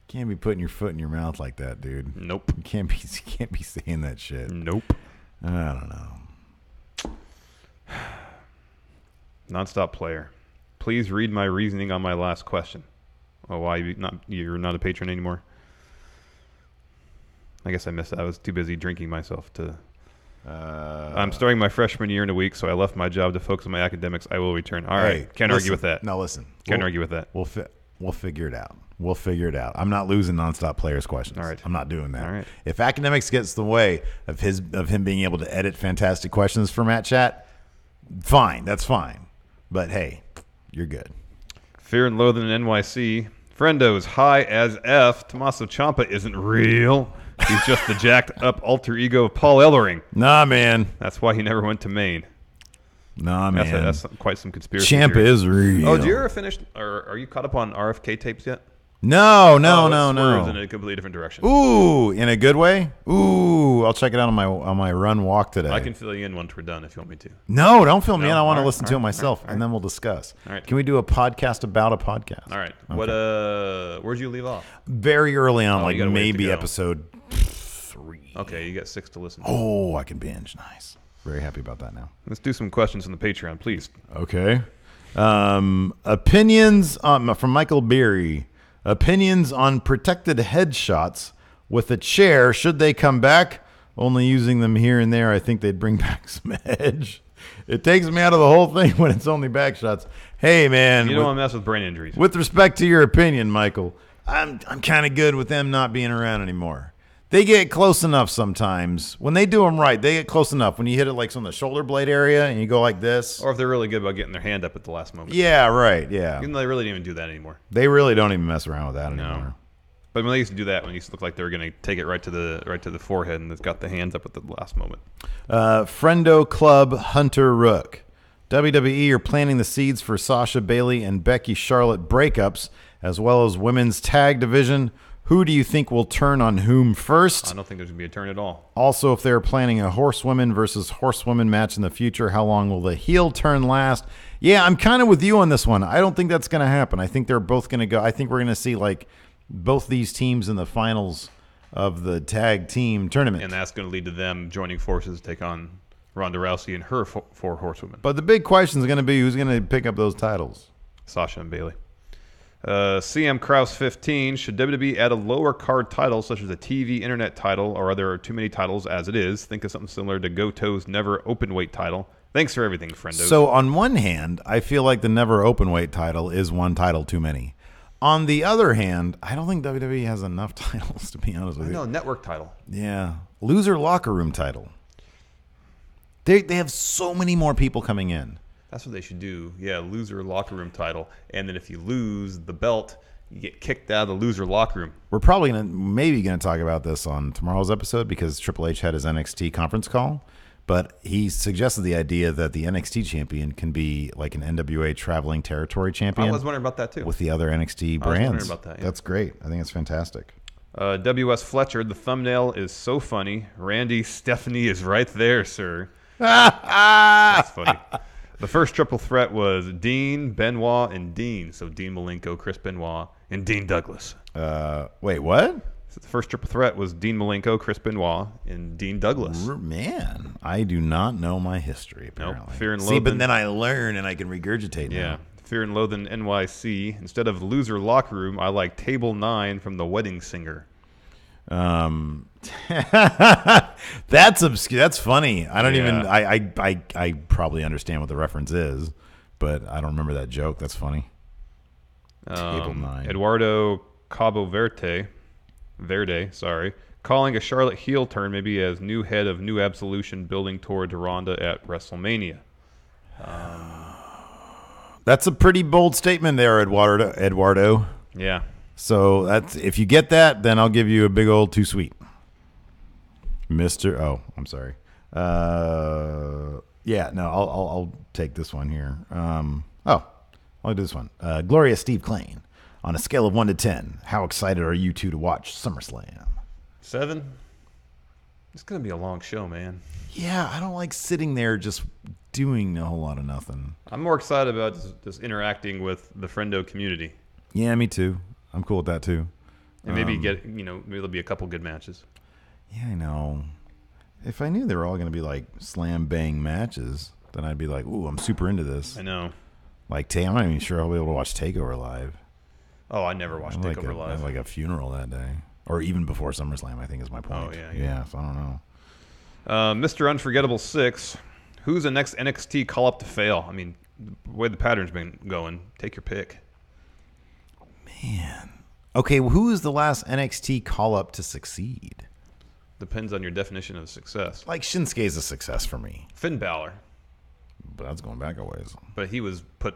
can't be putting your foot in your mouth like that, dude. Nope. You can't be saying that shit. Nope. I don't know. Nonstop player. Please read my reasoning on my last question. Oh, why you're not a patron anymore? I guess I missed that. I was too busy drinking myself to. I'm starting my freshman year in a week, so I left my job to focus on my academics. I will return. All right. Can't argue with that. No, listen. Can't argue with that. We'll figure it out. We'll figure it out. I'm not losing nonstop players questions. All right. I'm not doing that. All right. If academics gets in the way of him being able to edit fantastic questions for Matt Chat, fine. That's fine. But hey, you're good. Fear and Loathing in NYC. Friendos, high as F. Tommaso Ciampa isn't real. He's just the jacked up alter ego of Paul Ellering. Nah, man. That's why he never went to Maine. Nah, man. That's quite some conspiracy Ciampa theory. is real. Oh, do you ever finish, or are you caught up on RFK tapes yet? No. It swerves in a completely different direction. Ooh, in a good way? Ooh, I'll check it out on my run walk today. I can fill you in once we're done if you want me to. No, don't fill me in. I want to All right, listen to it all right, myself, all right, and then we'll discuss. All right. Can we do a podcast about a podcast? All right. Okay. What? Where'd you leave off? Very early on, Oh, like you got a ways to maybe go. episode 3. Okay, you got 6 to listen to. Oh, I can binge. Nice. Very happy about that now. Let's do some questions on the Patreon, please. Okay. Opinions from Michael Beery. Opinions on protected headshots with a chair. Should they come back? Only using them here and there. I think they'd bring back some edge. It takes me out of the whole thing when it's only back shots. Hey, man. You don't want to mess with brain injuries. With respect to your opinion, Michael, I'm kind of good with them not being around anymore. They get close enough sometimes. When they do them right, they get close enough. When you hit it like on the shoulder blade area and you go like this. Or if they're really good about getting their hand up at the last moment. Yeah, right, yeah. Even though they really don't even do that anymore. They really don't even mess around with that anymore. But when they used to do that, when it used to look like they were going to take it right to the forehead, and it's got the hands up at the last moment. Friendo Club Hunter Rook. WWE are planting the seeds for Sasha Bailey and Becky Charlotte breakups, as well as women's tag division. Who do you think will turn on whom first? I don't think there's going to be a turn at all. Also, if they're planning a horsewomen versus horsewomen match in the future, how long will the heel turn last? Yeah, I'm kind of with you on this one. I don't think that's going to happen. I think they're both going to go. I think we're going to see like both these teams in the finals of the tag team tournament. And that's going to lead to them joining forces to take on Ronda Rousey and her four horsewomen. But the big question is going to be who's going to pick up those titles. Sasha and Bailey. CM Kraus 15. Should WWE add a lower card title such as a TV internet title, or are there too many titles as it is? Think of something similar to Goto's Never Openweight title. Thanks for everything, friendos. So on one hand, I feel like the Never Openweight title is one title too many. On the other hand, I don't think WWE has enough titles, to be honest with you. No, network title. Yeah. Loser locker room title. They have so many more people coming in. That's what they should do. Yeah, loser locker room title. And then if you lose the belt, you get kicked out of the loser locker room. We're probably maybe going to talk about this on tomorrow's episode because Triple H had his NXT conference call. But he suggested the idea that the NXT champion can be like an NWA traveling territory champion. I was wondering about that too. With the other NXT brands. I was wondering about that, yeah. That's great. I think it's fantastic. W.S. Fletcher, the thumbnail is so funny. Randy Stephanie is right there, sir. That's funny. The first triple threat was Dean, Benoit, and Dean. So Dean Malenko, Chris Benoit, and Dean Douglas. Wait, what? So the first triple threat was Dean Malenko, Chris Benoit, and Dean Douglas. Man, I do not know my history, apparently. Nope. Fear and See, Loathing. but then I learn and I can regurgitate now. Yeah. Fear and Loathing NYC. Instead of loser locker room, I like Table 9 from The Wedding Singer. That's obscure. That's funny. I don't even. Yeah. I probably understand what the reference is, but I don't remember that joke. That's funny. Table 9. Eduardo Cabo Verde. calling a Charlotte heel turn maybe as new head of New Absolution building towards Ronda at WrestleMania. That's a pretty bold statement there, Eduardo. Yeah. So that's if you get that, then I'll give you a big old too sweet. Mr. Oh, I'm sorry. Yeah, no, I'll take this one here. I'll do this one. Gloria Steve Klain. On a scale of 1 to 10, how excited are you two to watch SummerSlam? 7? It's going to be a long show, man. Yeah, I don't like sitting there just doing a whole lot of nothing. I'm more excited about just interacting with the Friendo community. Yeah, me too. I'm cool with that too. And maybe maybe there'll be a couple good matches. Yeah, I know. If I knew they were all going to be like slam bang matches, then I'd be like, ooh, I'm super into this. I know. Like, I'm not even sure I'll be able to watch TakeOver live. Oh, I never watched TakeOver live. I have like a funeral that day. Or even before SummerSlam, I think is my point. Oh, yeah. Yeah, so I don't know. Mr. Unforgettable 6. Who's the next NXT call-up to fail? I mean, the way the pattern's been going, take your pick. Man. Okay, well, who is the last NXT call-up to succeed? Depends on your definition of success. Like, Shinsuke's a success for me. Finn Balor. But that's going back a ways. But he was put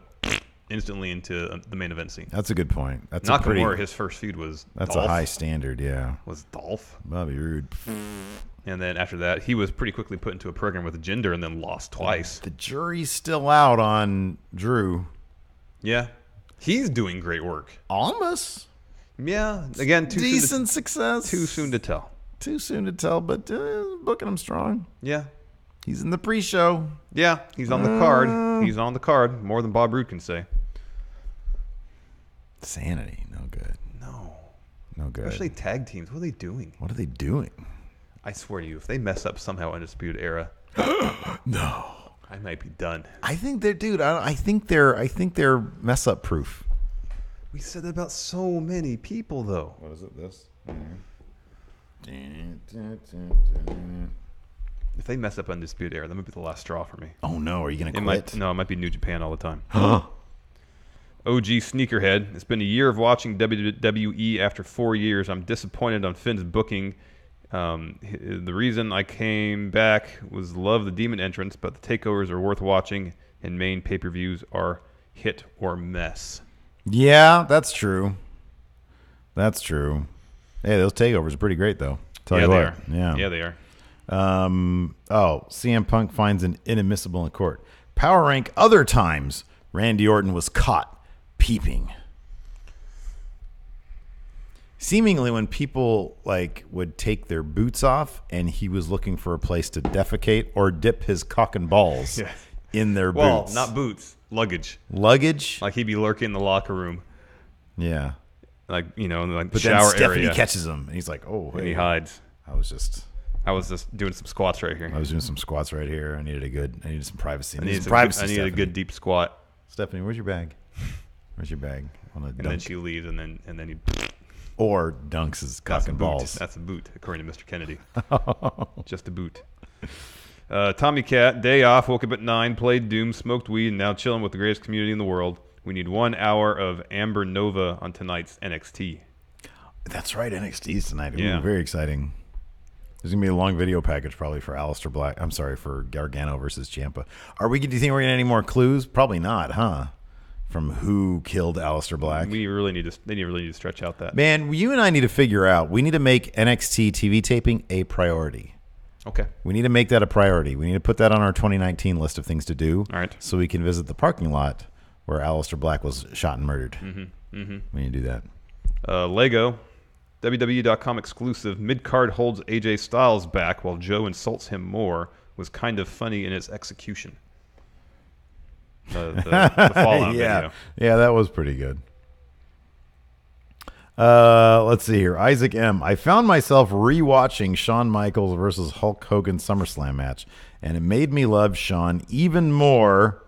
instantly into the main event scene. That's a good point. That's Nakamura, his first feud was That's Dolph. a high standard, yeah. Was Dolph. Bobby Roode. And then after that, he was pretty quickly put into a program with Jinder and then lost twice. The jury's still out on Drew. Yeah. He's doing great work. Almost. Yeah. Again, decent success. Too soon to tell. Too soon to tell, but booking him strong. Yeah. He's in the pre-show. Yeah, he's on the card. He's on the card. More than Bob Roode can say. Sanity, no good. No good. Especially tag teams. What are they doing? What are they doing? I swear to you, if they mess up somehow Undisputed Era, no, I might be done. I think they're, dude. I think they're mess up proof. We said that about so many people, though. What is it? This. If they mess up Undisputed Era, that might be the last straw for me. Oh no, are you gonna quit? No, it might be New Japan all the time. OG Sneakerhead. It's been a year of watching WWE. After 4 years, I'm disappointed on Finn's booking. The reason I came back was love the Demon entrance, but the takeovers are worth watching, and main pay-per-views are hit or mess. Yeah, that's true. That's true. Hey, those takeovers are pretty great, though. Tell you what. They are. Yeah, they are. CM Punk finds an inadmissible in court. Power rank other times Randy Orton was caught peeping. Seemingly when people would take their boots off and he was looking for a place to defecate or dip his cock and balls in their boots. Well, not boots. Luggage. Like he'd be lurking in the locker room. Yeah. In the but shower then Stephanie area. catches him and he's like, oh, hey. And he hides. I was just doing some squats right here. I was doing some squats right here. I needed some privacy. I needed a good deep squat. Stephanie, where's your bag? Where's your bag? And then she leaves, and then he or dunks his cock and balls. That's a boot, according to Mr. Kennedy. Just a boot. Tommy Cat, day off, woke up at 9, played Doom, smoked weed, and now chilling with the greatest community in the world. We need 1 hour of Amber Nova on tonight's NXT. That's right, NXT's tonight. Yeah. Ooh, very exciting. There's going to be a long video package probably for Aleister Black. I'm sorry, for Gargano versus Ciampa. Do you think we're going to get any more clues? Probably not, huh? From who killed Aleister Black. They really need to stretch out that. Man, you and I need to figure out. We need to make NXT TV taping a priority. Okay. We need to make that a priority. We need to put that on our 2019 list of things to do. All right. So we can visit the parking lot where Aleister Black was shot and murdered. We need to do that. Lego, WWE.com exclusive. Midcard holds AJ Styles back while Joe insults him more. Was kind of funny in its execution. The Fallout video. Yeah, that was pretty good. Let's see here. Isaac M. I found myself rewatching Shawn Michaels versus Hulk Hogan SummerSlam match, and it made me love Shawn even more,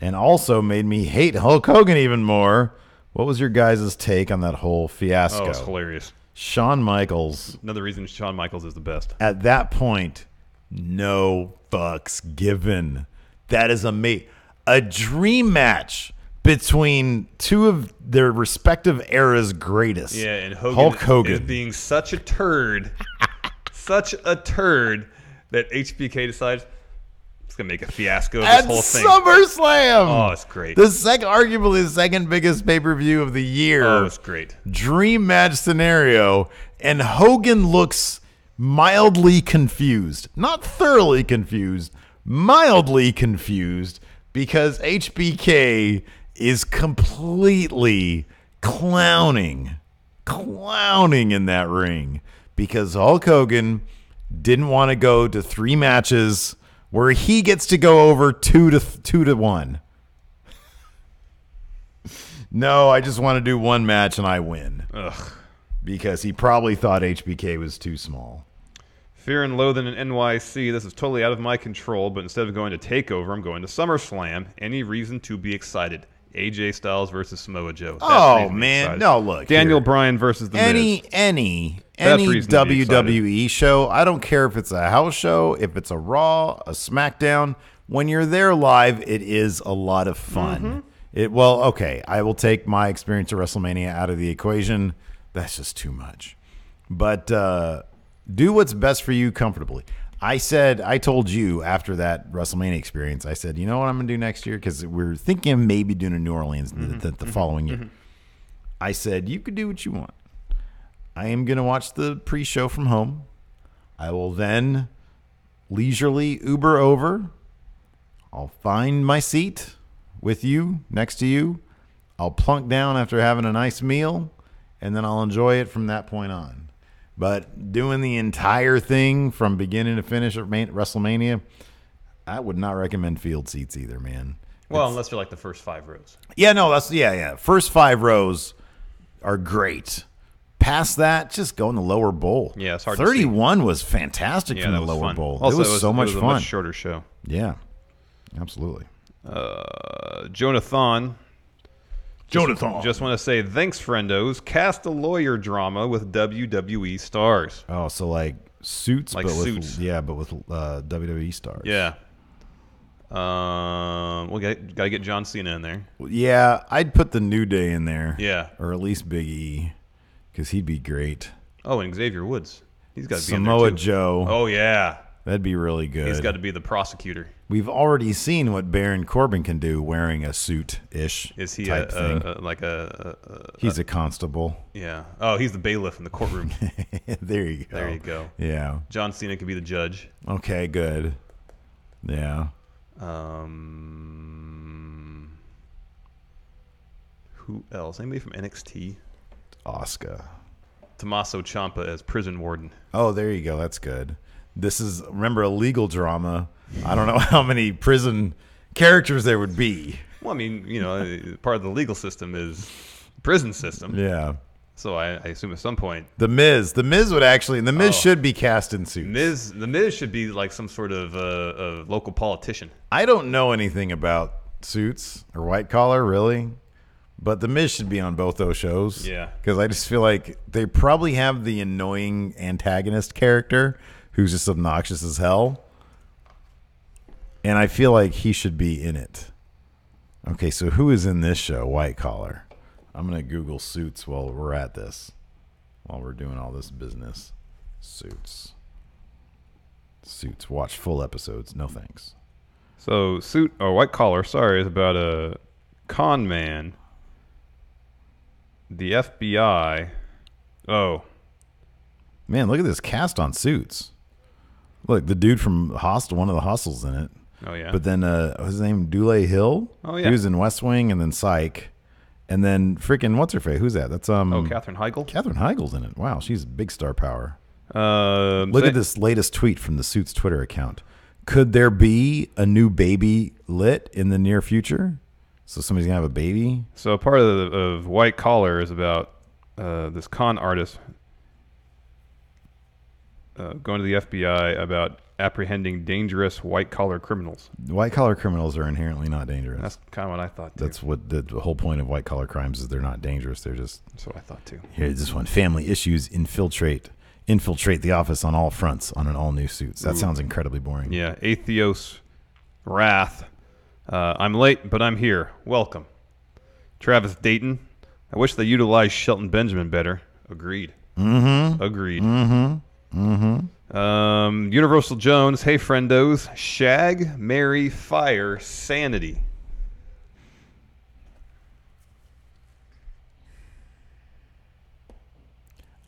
and also made me hate Hulk Hogan even more. What was your guys' take on that whole fiasco? Oh, it's hilarious. Shawn Michaels. Another reason Shawn Michaels is the best. At that point, no fucks given. That is a dream match between two of their respective era's greatest. Yeah, and Hogan Hulk Hogan is being such a turd such a turd that HBK decides it's going to make a fiasco of At this whole thing. SummerSlam. Oh, it's great. Arguably the second biggest pay-per-view of the year. Oh, it's great. Dream match scenario, and Hogan looks mildly confused. Not thoroughly confused, mildly confused, because HBK is completely clowning in that ring because Hulk Hogan didn't want to go to 3 matches where he gets to go over 2 to 1. No, I just want to do 1 match and I win. Ugh. Because he probably thought HBK was too small. Fear and Loathing in NYC. This is totally out of my control, but instead of going to TakeOver, I'm going to SummerSlam. Any reason to be excited? AJ Styles versus Samoa Joe. Oh, man. No, look. Daniel Bryan versus The Miz. Any WWE show, I don't care if it's a house show, if it's a Raw, a Smackdown. When you're there live, it is a lot of fun. Okay, I will take my experience of WrestleMania out of the equation. That's just too much. But do what's best for you comfortably. I told you after that WrestleMania experience, I said, you know what I'm going to do next year? Because we're thinking of maybe doing a New Orleans the following year. I said, you could do what you want. I am going to watch the pre-show from home. I will then leisurely Uber over. I'll find my seat with you, next to you. I'll plunk down after having a nice meal, and then I'll enjoy it from that point on. But doing the entire thing from beginning to finish at WrestleMania, I would not recommend field seats either, man. Well, unless you're like the first 5 rows. Yeah, no, yeah. First 5 rows are great. Past that, just go in the lower bowl. Yeah, it's hard 31 to see. Was fantastic from the lower bowl. Also, it was so much fun. fun. A much shorter show. Yeah, absolutely. Jonathan. Just want to say thanks, friendos. Cast a lawyer drama with WWE stars. Oh, so like Suits, like Suits. But with WWE stars. Yeah. We got to get John Cena in there. Yeah, I'd put the New Day in there. Yeah. Or at least Big E, because he'd be great. Oh, and Xavier Woods. He's got to be Samoa in there too. Joe. Oh, yeah. That'd be really good. He's got to be the prosecutor. We've already seen what Baron Corbin can do wearing a suit-ish Is he type thing. He's a constable. Yeah. Oh, he's the bailiff in the courtroom. There you go. There you go. Yeah. John Cena could be the judge. Okay, good. Yeah. Who else? Anybody from NXT? Asuka. Tommaso Ciampa as prison warden. Oh, there you go. That's good. This is, remember, a legal drama. I don't know how many prison characters there would be. Well, I mean, part of the legal system is prison system. Yeah. So I assume at some point. The Miz would actually, and The Miz should be cast in suits. The Miz should be like some sort of local politician. I don't know anything about Suits or White Collar, really. But The Miz should be on both those shows. Yeah. Because I just feel like they probably have the annoying antagonist character who's just obnoxious as hell. And I feel like he should be in it. Okay, so who is in this show, White Collar? I'm going to Google Suits while we're at this. While we're doing all this business. Suits. Watch full episodes. No thanks. So White Collar, is about a con man. The FBI. Oh. Man, look at this cast on Suits. Look, the dude from Hostel, one of the Hustles in it. Oh, yeah. But then, his name Dule Hill? Oh, yeah. He was in West Wing and then Psych. And then freaking, what's her face? Who's that? That's Katherine Heigl? Katherine Heigl's in it. Wow, she's big star power. Look at this latest tweet from the Suits Twitter account. Could there be a new baby lit in the near future? So somebody's going to have a baby? So part of White Collar is about this con artist going to the FBI about apprehending dangerous white-collar criminals. White-collar criminals are inherently not dangerous. That's kind of what I thought, too. That's what the whole point of white-collar crimes is. They're not dangerous. They're just... That's what I thought, too. Here's this one. Family issues infiltrate the office on all fronts on an all-new Suits. That sounds incredibly boring. Yeah. Atheos Wrath. I'm late, but I'm here. Welcome. Travis Dayton. I wish they utilized Shelton Benjamin better. Agreed. Mm-hmm. Agreed. Mm-hmm. Mm-hmm. Universal Jones, hey friendos, shag, marry, fire, sanity.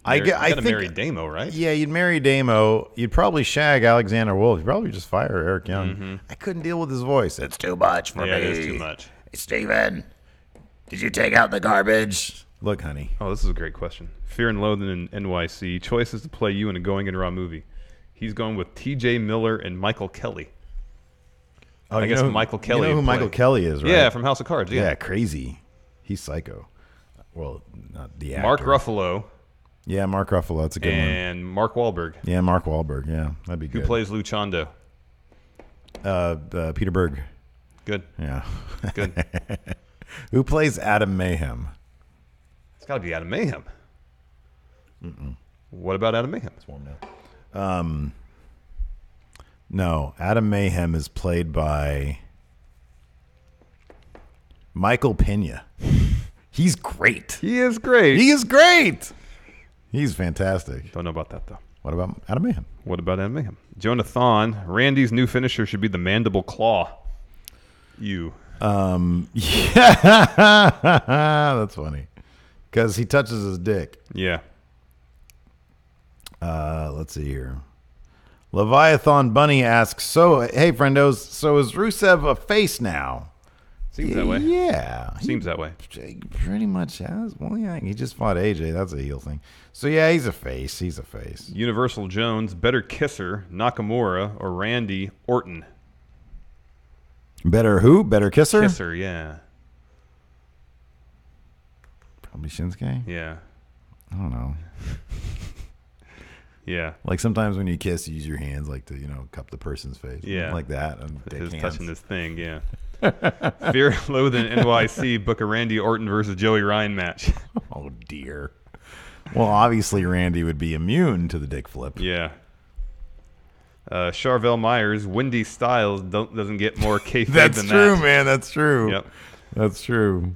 I gotta think marry Damo, right? Yeah, you'd marry Damo. You'd probably shag Alexander Wolf. You'd probably just fire Eric Young. Mm-hmm. I couldn't deal with his voice. It's too much for me. Yeah, it is too much. Hey, Steven, did you take out the garbage? Look, honey. Oh, this is a great question. Fear and Loathing in NYC. Choices to play you in a Going in Raw movie. He's going with T.J. Miller and Michael Kelly. Oh, I guess Michael Kelly. You know who would Michael play. Kelly is, right? Yeah, from House of Cards. Yeah, crazy. He's psycho. Well, not the actor. Mark Ruffalo. Yeah, Mark Ruffalo. That's a good one. And Mark Wahlberg. Yeah, Mark Wahlberg. Yeah, that'd be good. Who plays Luchando? Peter Berg. Good. Yeah. Good. Who plays Adam Mayhem? It's got to be Adam Mayhem. What about Adam Mayhem? It's warm now. No, Adam Mayhem is played by Michael Pena. He's great. He is great. He is great. He's fantastic. Don't know about that, though. What about Adam Mayhem? What about Adam Mayhem? Jonathan, Randy's new finisher should be the mandible claw. You. Yeah. That's funny. Because he touches his dick. Yeah. Let's see here. Leviathan Bunny asks, so, hey, friendos, so is Rusev a face now? Seems that way. Yeah. Seems that way. He pretty much has. Well, yeah, he just fought AJ. That's a heel thing. So, yeah, he's a face. He's a face. Universal Jones, better kisser, Nakamura, or Randy Orton? Better who? Better kisser? Kisser, yeah. Probably Shinsuke? Yeah. I don't know. Yeah. Like sometimes when you kiss, you use your hands like to, cup the person's face. Yeah. Like that. His touching this thing, yeah. Fear, Loathing, NYC, book a Randy Orton versus Joey Ryan match. Oh, dear. Well, obviously Randy would be immune to the dick flip. Yeah. Charvel Myers, Wendy Styles doesn't get more kayfabe That's than true, that. man. That's true. Yep. That's true.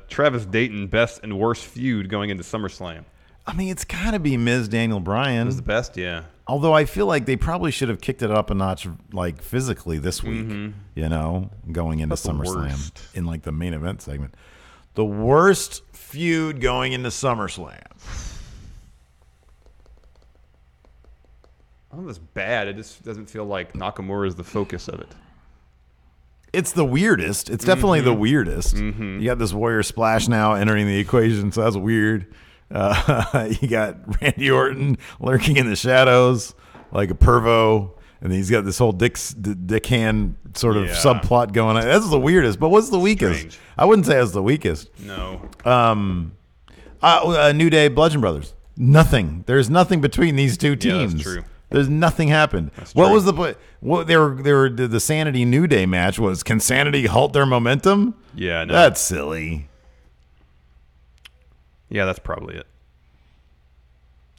Travis Dayton, best and worst feud going into SummerSlam. I mean, it's got to be Ms. Daniel Bryan. Who's the best? Yeah. Although I feel like they probably should have kicked it up a notch, like physically this week, going into That's the SummerSlam worst. in like the main event segment. The worst feud going into SummerSlam. I don't know if it's bad. It just doesn't feel like Nakamura is the focus of it. It's the weirdest. It's definitely the weirdest. You got this Warrior Splash now entering the equation, so that's weird. You got Randy Orton lurking in the shadows like a pervo, and then he's got this whole dick hand sort of subplot going on. That's the weirdest. But what's the weakest? Strange. I wouldn't say it's the weakest. No. New Day, Bludgeon Brothers. Nothing. There's nothing between these two teams. Yeah, that's true. There's nothing happened. That's What true. was the point? What they were the Sanity New Day match was? Can Sanity halt their momentum? Yeah, no. That's silly. Yeah, that's probably it.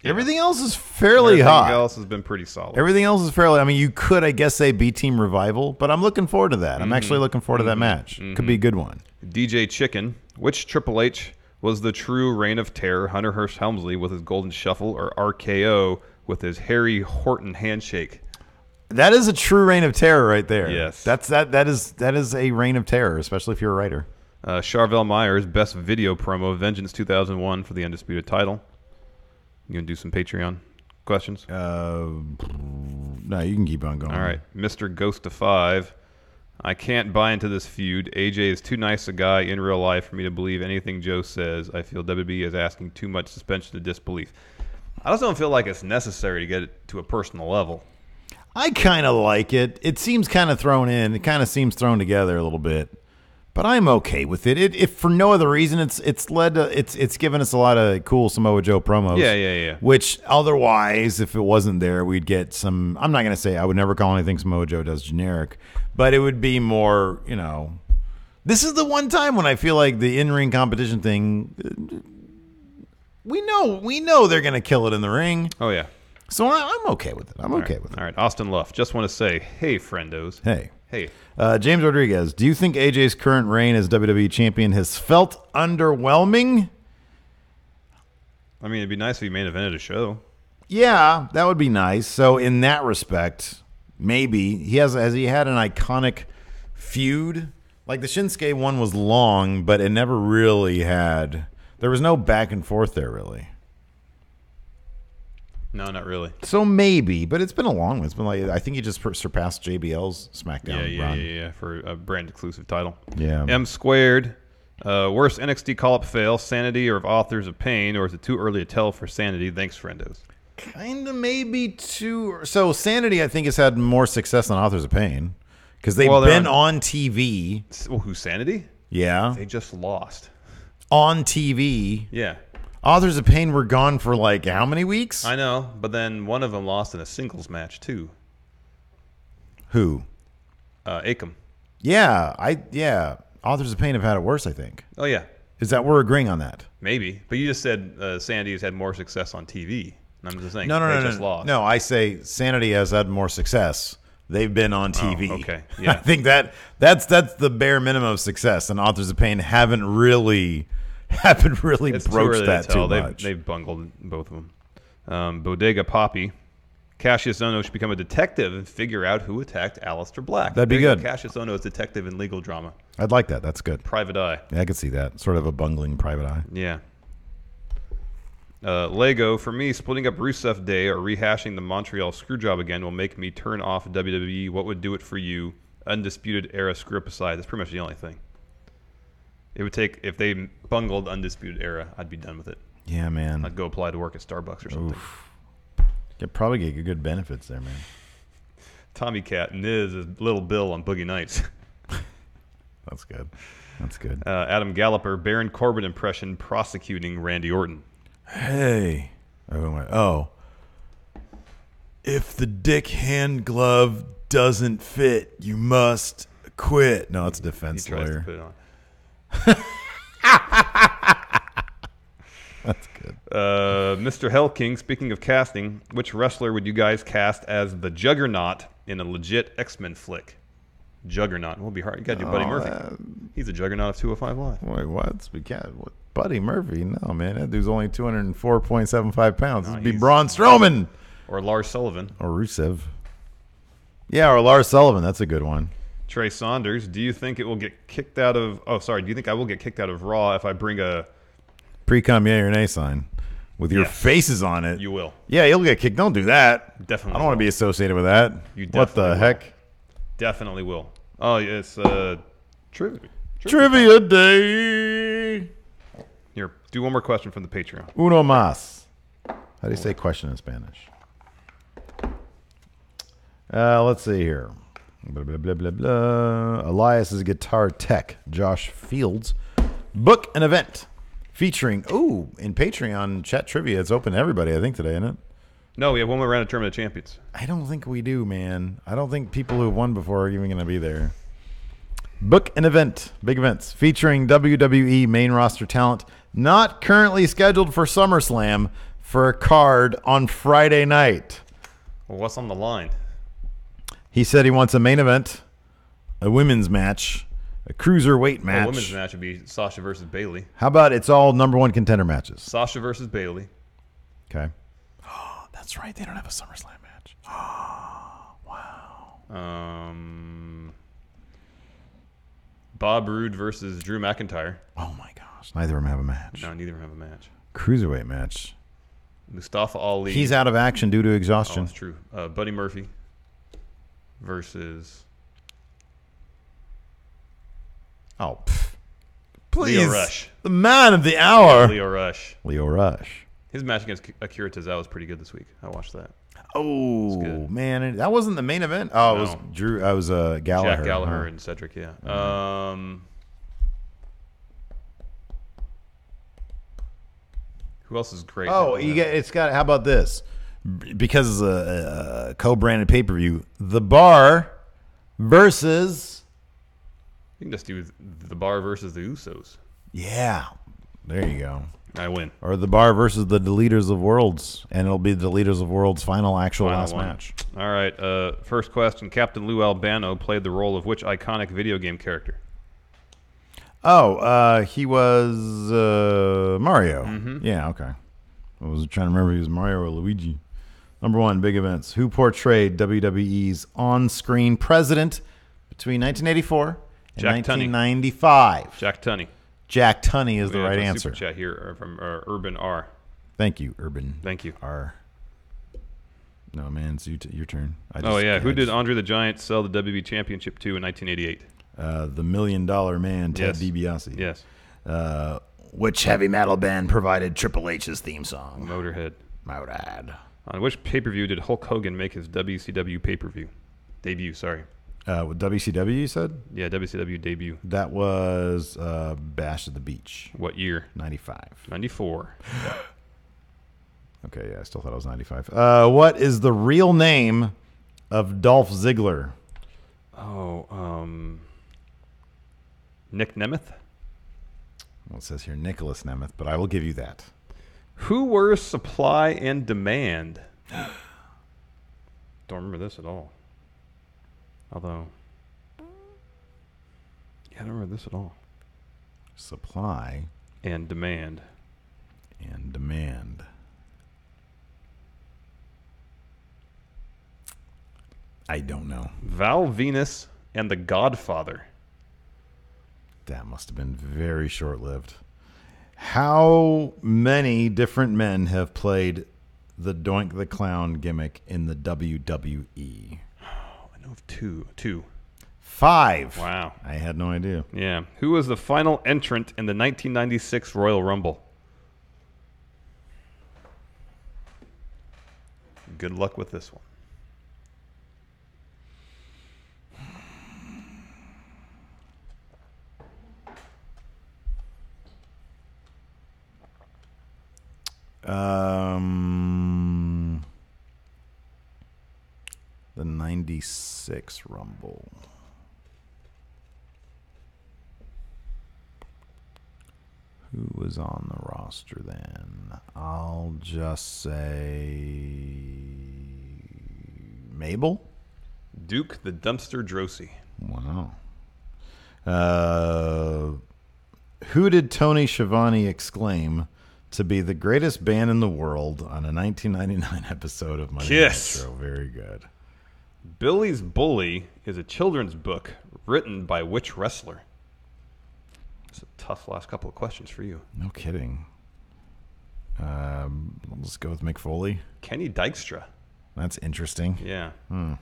Everything else is fairly Everything hot. else has been pretty solid. Everything else is fairly. I mean, you could, I guess, say B Team Revival, but I'm looking forward to that. I'm actually looking forward to that match. Could be a good one. DJ Chicken, which Triple H was the true Reign of Terror? Hunter Hearst Helmsley with his Golden Shuffle, or RKO with his Harry Horton handshake? That is a true reign of terror right there. Yes. That is a reign of terror, especially if you're a writer. Charvel Myers, best video promo, Vengeance 2001 for the Undisputed title. You gonna do some Patreon questions? No, you can keep on going. All right. Mr. Ghost of 5. I can't buy into this feud. AJ is too nice a guy in real life for me to believe anything Joe says. I feel WWE is asking too much suspension of disbelief. I just don't feel like it's necessary to get it to a personal level. I kind of like it. It seems kind of thrown in. It kind of seems thrown together a little bit. But I'm okay with it. If for no other reason, it's led to it's given us a lot of cool Samoa Joe promos. Yeah. Which otherwise, if it wasn't there, we'd get some. I'm not gonna say I would never call anything Samoa Joe does generic, but it would be more. This is the one time when I feel like the in-ring competition thing. We know they're gonna kill it in the ring. Oh yeah. So I'm okay with it. I'm okay with it. All right. Austin Luff. Just want to say, hey, friendos. Hey. Hey. James Rodriguez, do you think AJ's current reign as WWE champion has felt underwhelming? I mean, it'd be nice if he main evented a show. Yeah, that would be nice. So in that respect, maybe has he had an iconic feud? Like the Shinsuke one was long, but it never really had. There was no back and forth there, really. No, not really. So maybe, but it's been a long one. It's been like I think he just surpassed JBL's SmackDown run. Yeah, for a brand exclusive title. Yeah. M squared. Worst NXT call-up fail, Sanity or of Authors of Pain, or is it too early to tell for Sanity? Thanks, friendos. Kind of maybe too. So Sanity, I think, has had more success than Authors of Pain because they've been on TV. Well, who's Sanity? Yeah. They just lost. On TV. Yeah. Authors of Pain were gone for like how many weeks? I know, but then one of them lost in a singles match too. Who? Akam. Yeah. Authors of Pain have had it worse, I think. Oh, yeah. Is that we're agreeing on that? Maybe. But you just said Sanity has had more success on TV. And I'm just saying No, just lost. No, I say Sanity has had more success. They've been on TV. Oh, okay. Yeah. I think that's the bare minimum of success, and Authors of Pain haven't really broached that too much. They've bungled both of them. Bodega Poppy. Cassius Ohno should become a detective and figure out who attacked Aleister Black. That'd be good. Cassius Ohno is detective in legal drama. I'd like that. That's good. Private Eye. Yeah, I could see that. Sort of a bungling Private Eye. Yeah. Lego, for me, splitting up Rusev Day or rehashing the Montreal Screwjob again will make me turn off WWE. What would do it for you? Undisputed Era screw up aside. That's pretty much the only thing. It would take, if they bungled Undisputed Era, I'd be done with it. Yeah, man. I'd go apply to work at Starbucks or something. You'd probably get good benefits there, man. Tommy Cat, Niz is Little Bill on Boogie Nights. That's good. That's good. Adam Galloper, Baron Corbin impression prosecuting Randy Orton. Hey. Oh. If the dick hand glove doesn't fit, you must quit. No, it's a defense He tries lawyer. to put it on. That's good. Mr. Hell King, speaking of casting, which wrestler would you guys cast as the Juggernaut in a legit X-Men flick? Juggernaut. It won't be hard. You got to do Buddy Murphy. He's a Juggernaut of 205 Live. Wait, what? Buddy Murphy? No, man. That dude's only 204.75 pounds. This would be Braun Strowman. Or Lars Sullivan. Or Rusev. Yeah, or Lars Sullivan. That's a good one. Trey Saunders, do you think it will get kicked out of... Oh, sorry. Do you think I will get kicked out of Raw if I bring a... Pre-cum yay or nay sign with your faces on it? You will. Yeah, you'll get kicked. Don't do that. Definitely. I don't want to be associated with that. You what the definitely heck? will. Definitely will. Oh, it's Trivia day. Here, do one more question from the Patreon. Uno más. How do you say question in Spanish? Let's see here. Blah, blah, blah, blah, blah. Elias's guitar tech, Josh Fields. Book an event featuring, in Patreon chat trivia. It's open to everybody, I think, today, isn't it? No, we have one more round of Tournament of Champions. I don't think we do, man. I don't think people who've won before are even going to be there. Book an event, big events, featuring WWE main roster talent, not currently scheduled for SummerSlam, for a card on Friday night. Well, what's on the line? He said he wants a main event, a women's match, a cruiserweight match. A women's match would be Sasha versus Bayley. How about it's all number one contender matches? Sasha versus Bayley. Okay. Oh, that's right. They don't have a SummerSlam match. Oh, wow. Bob Roode versus Drew McIntyre. Oh, my gosh. Neither of them have a match. No, neither of them have a match. Cruiserweight match. Mustafa Ali. He's out of action due to Oh, exhaustion. that's true. Buddy Murphy versus... Oh, please. Leo Rush. The man of the hour. Leo Rush. Leo Rush. His match against Akira Tozawa was pretty good this week. I watched that. Oh, good. man. That wasn't the main event. Oh, it was Drew. I was Gallagher. Jack Gallagher huh? and Cedric, yeah. Who else is great? Oh, it's got. How about this? Because it's a co-branded pay-per-view, The Bar versus. You can just do The Bar versus the Usos. Yeah, there you go. I win. Or The Bar versus the Deleters of Worlds, and it'll be the Deleters of Worlds' final last one. match. All right. First question: Captain Lou Albano played the role of which iconic video game character? Oh, he was Mario. Mm-hmm. Yeah, okay. I was trying to remember if he was Mario or Luigi. Number 1, big events. Who portrayed WWE's on-screen president between 1984 and Jack Tunney. 1995? Jack Tunney. Jack Tunney is We the have right a answer. Super chat here from Urban R. Thank you, Urban. Thank you. R. No, man, it's your turn. Who did Andre the Giant sell the WWE Championship to in 1988? The $1 Million Man, Ted DiBiase. Yes. Which heavy metal band provided Triple H's theme song? Motorhead. Motorhead. On which pay-per-view did Hulk Hogan make his WCW pay-per-view? Debut, sorry. With WCW, you said? Yeah, WCW debut. That was Bash at the Beach. What year? 95. 94. Okay, yeah, I still thought it was 95. What is the real name of Dolph Ziggler? Nick Nemeth? Well, it says here Nicholas Nemeth, but I will give you that. Who were Supply and Demand? Don't remember this at all. Although, I don't remember this at all. Supply and Demand. And Demand. I don't know. Val Venus and The Godfather. That must have been very short-lived. How many different men have played the Doink the Clown gimmick in the WWE? I know of two. 5. Wow. I had no idea. Yeah. Who was the final entrant in the 1996 Royal Rumble? Good luck with this one. The 96 Rumble. Who was on the roster then? I'll just say Mabel? Duke the Dumpster Drosy. Wow. Who did Tony Schiavone exclaim to be the greatest band in the world on a 1999 episode of Monday Kiss. Night Show? Very good. Billy's Bully is a children's book written by which wrestler? It's a tough last couple of questions for you. No kidding. Let's go with Mick Foley. Kenny Dykstra. That's interesting. Yeah. And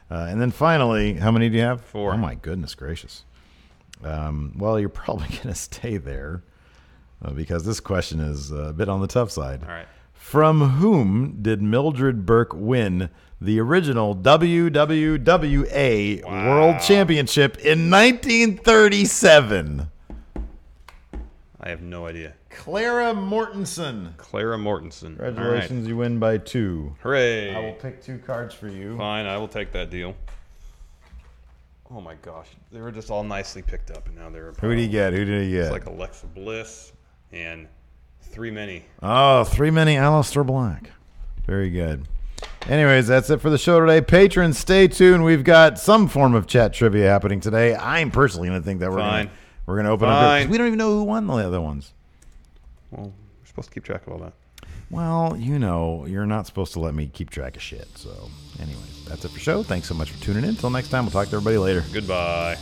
then finally, how many do you have? 4. Oh, my goodness gracious. Well, you're probably going to stay there because this question is a bit on the tough side. All right. From whom did Mildred Burke win the original WWWA World Championship in 1937? I have no idea. Clara Mortensen. Clara Mortensen. Congratulations, you win by 2. Hooray. I will pick 2 cards for you. Fine, I will take that deal. Oh my gosh. They were just all nicely picked up, and now they're... Who did he get? It's like Alexa Bliss and 3 Many. Oh, 3 Many Aleister Black. Very good. Anyways, that's it for the show today. Patrons, stay tuned. We've got some form of chat trivia happening today. I'm personally going to think that we're going to open up. We don't even know who won the other ones. Well, we're supposed to keep track of all that. Well, you know, you're not supposed to let me keep track of shit. So, anyways, that's it for the show. Thanks so much for tuning in. Until next time, we'll talk to everybody later. Goodbye.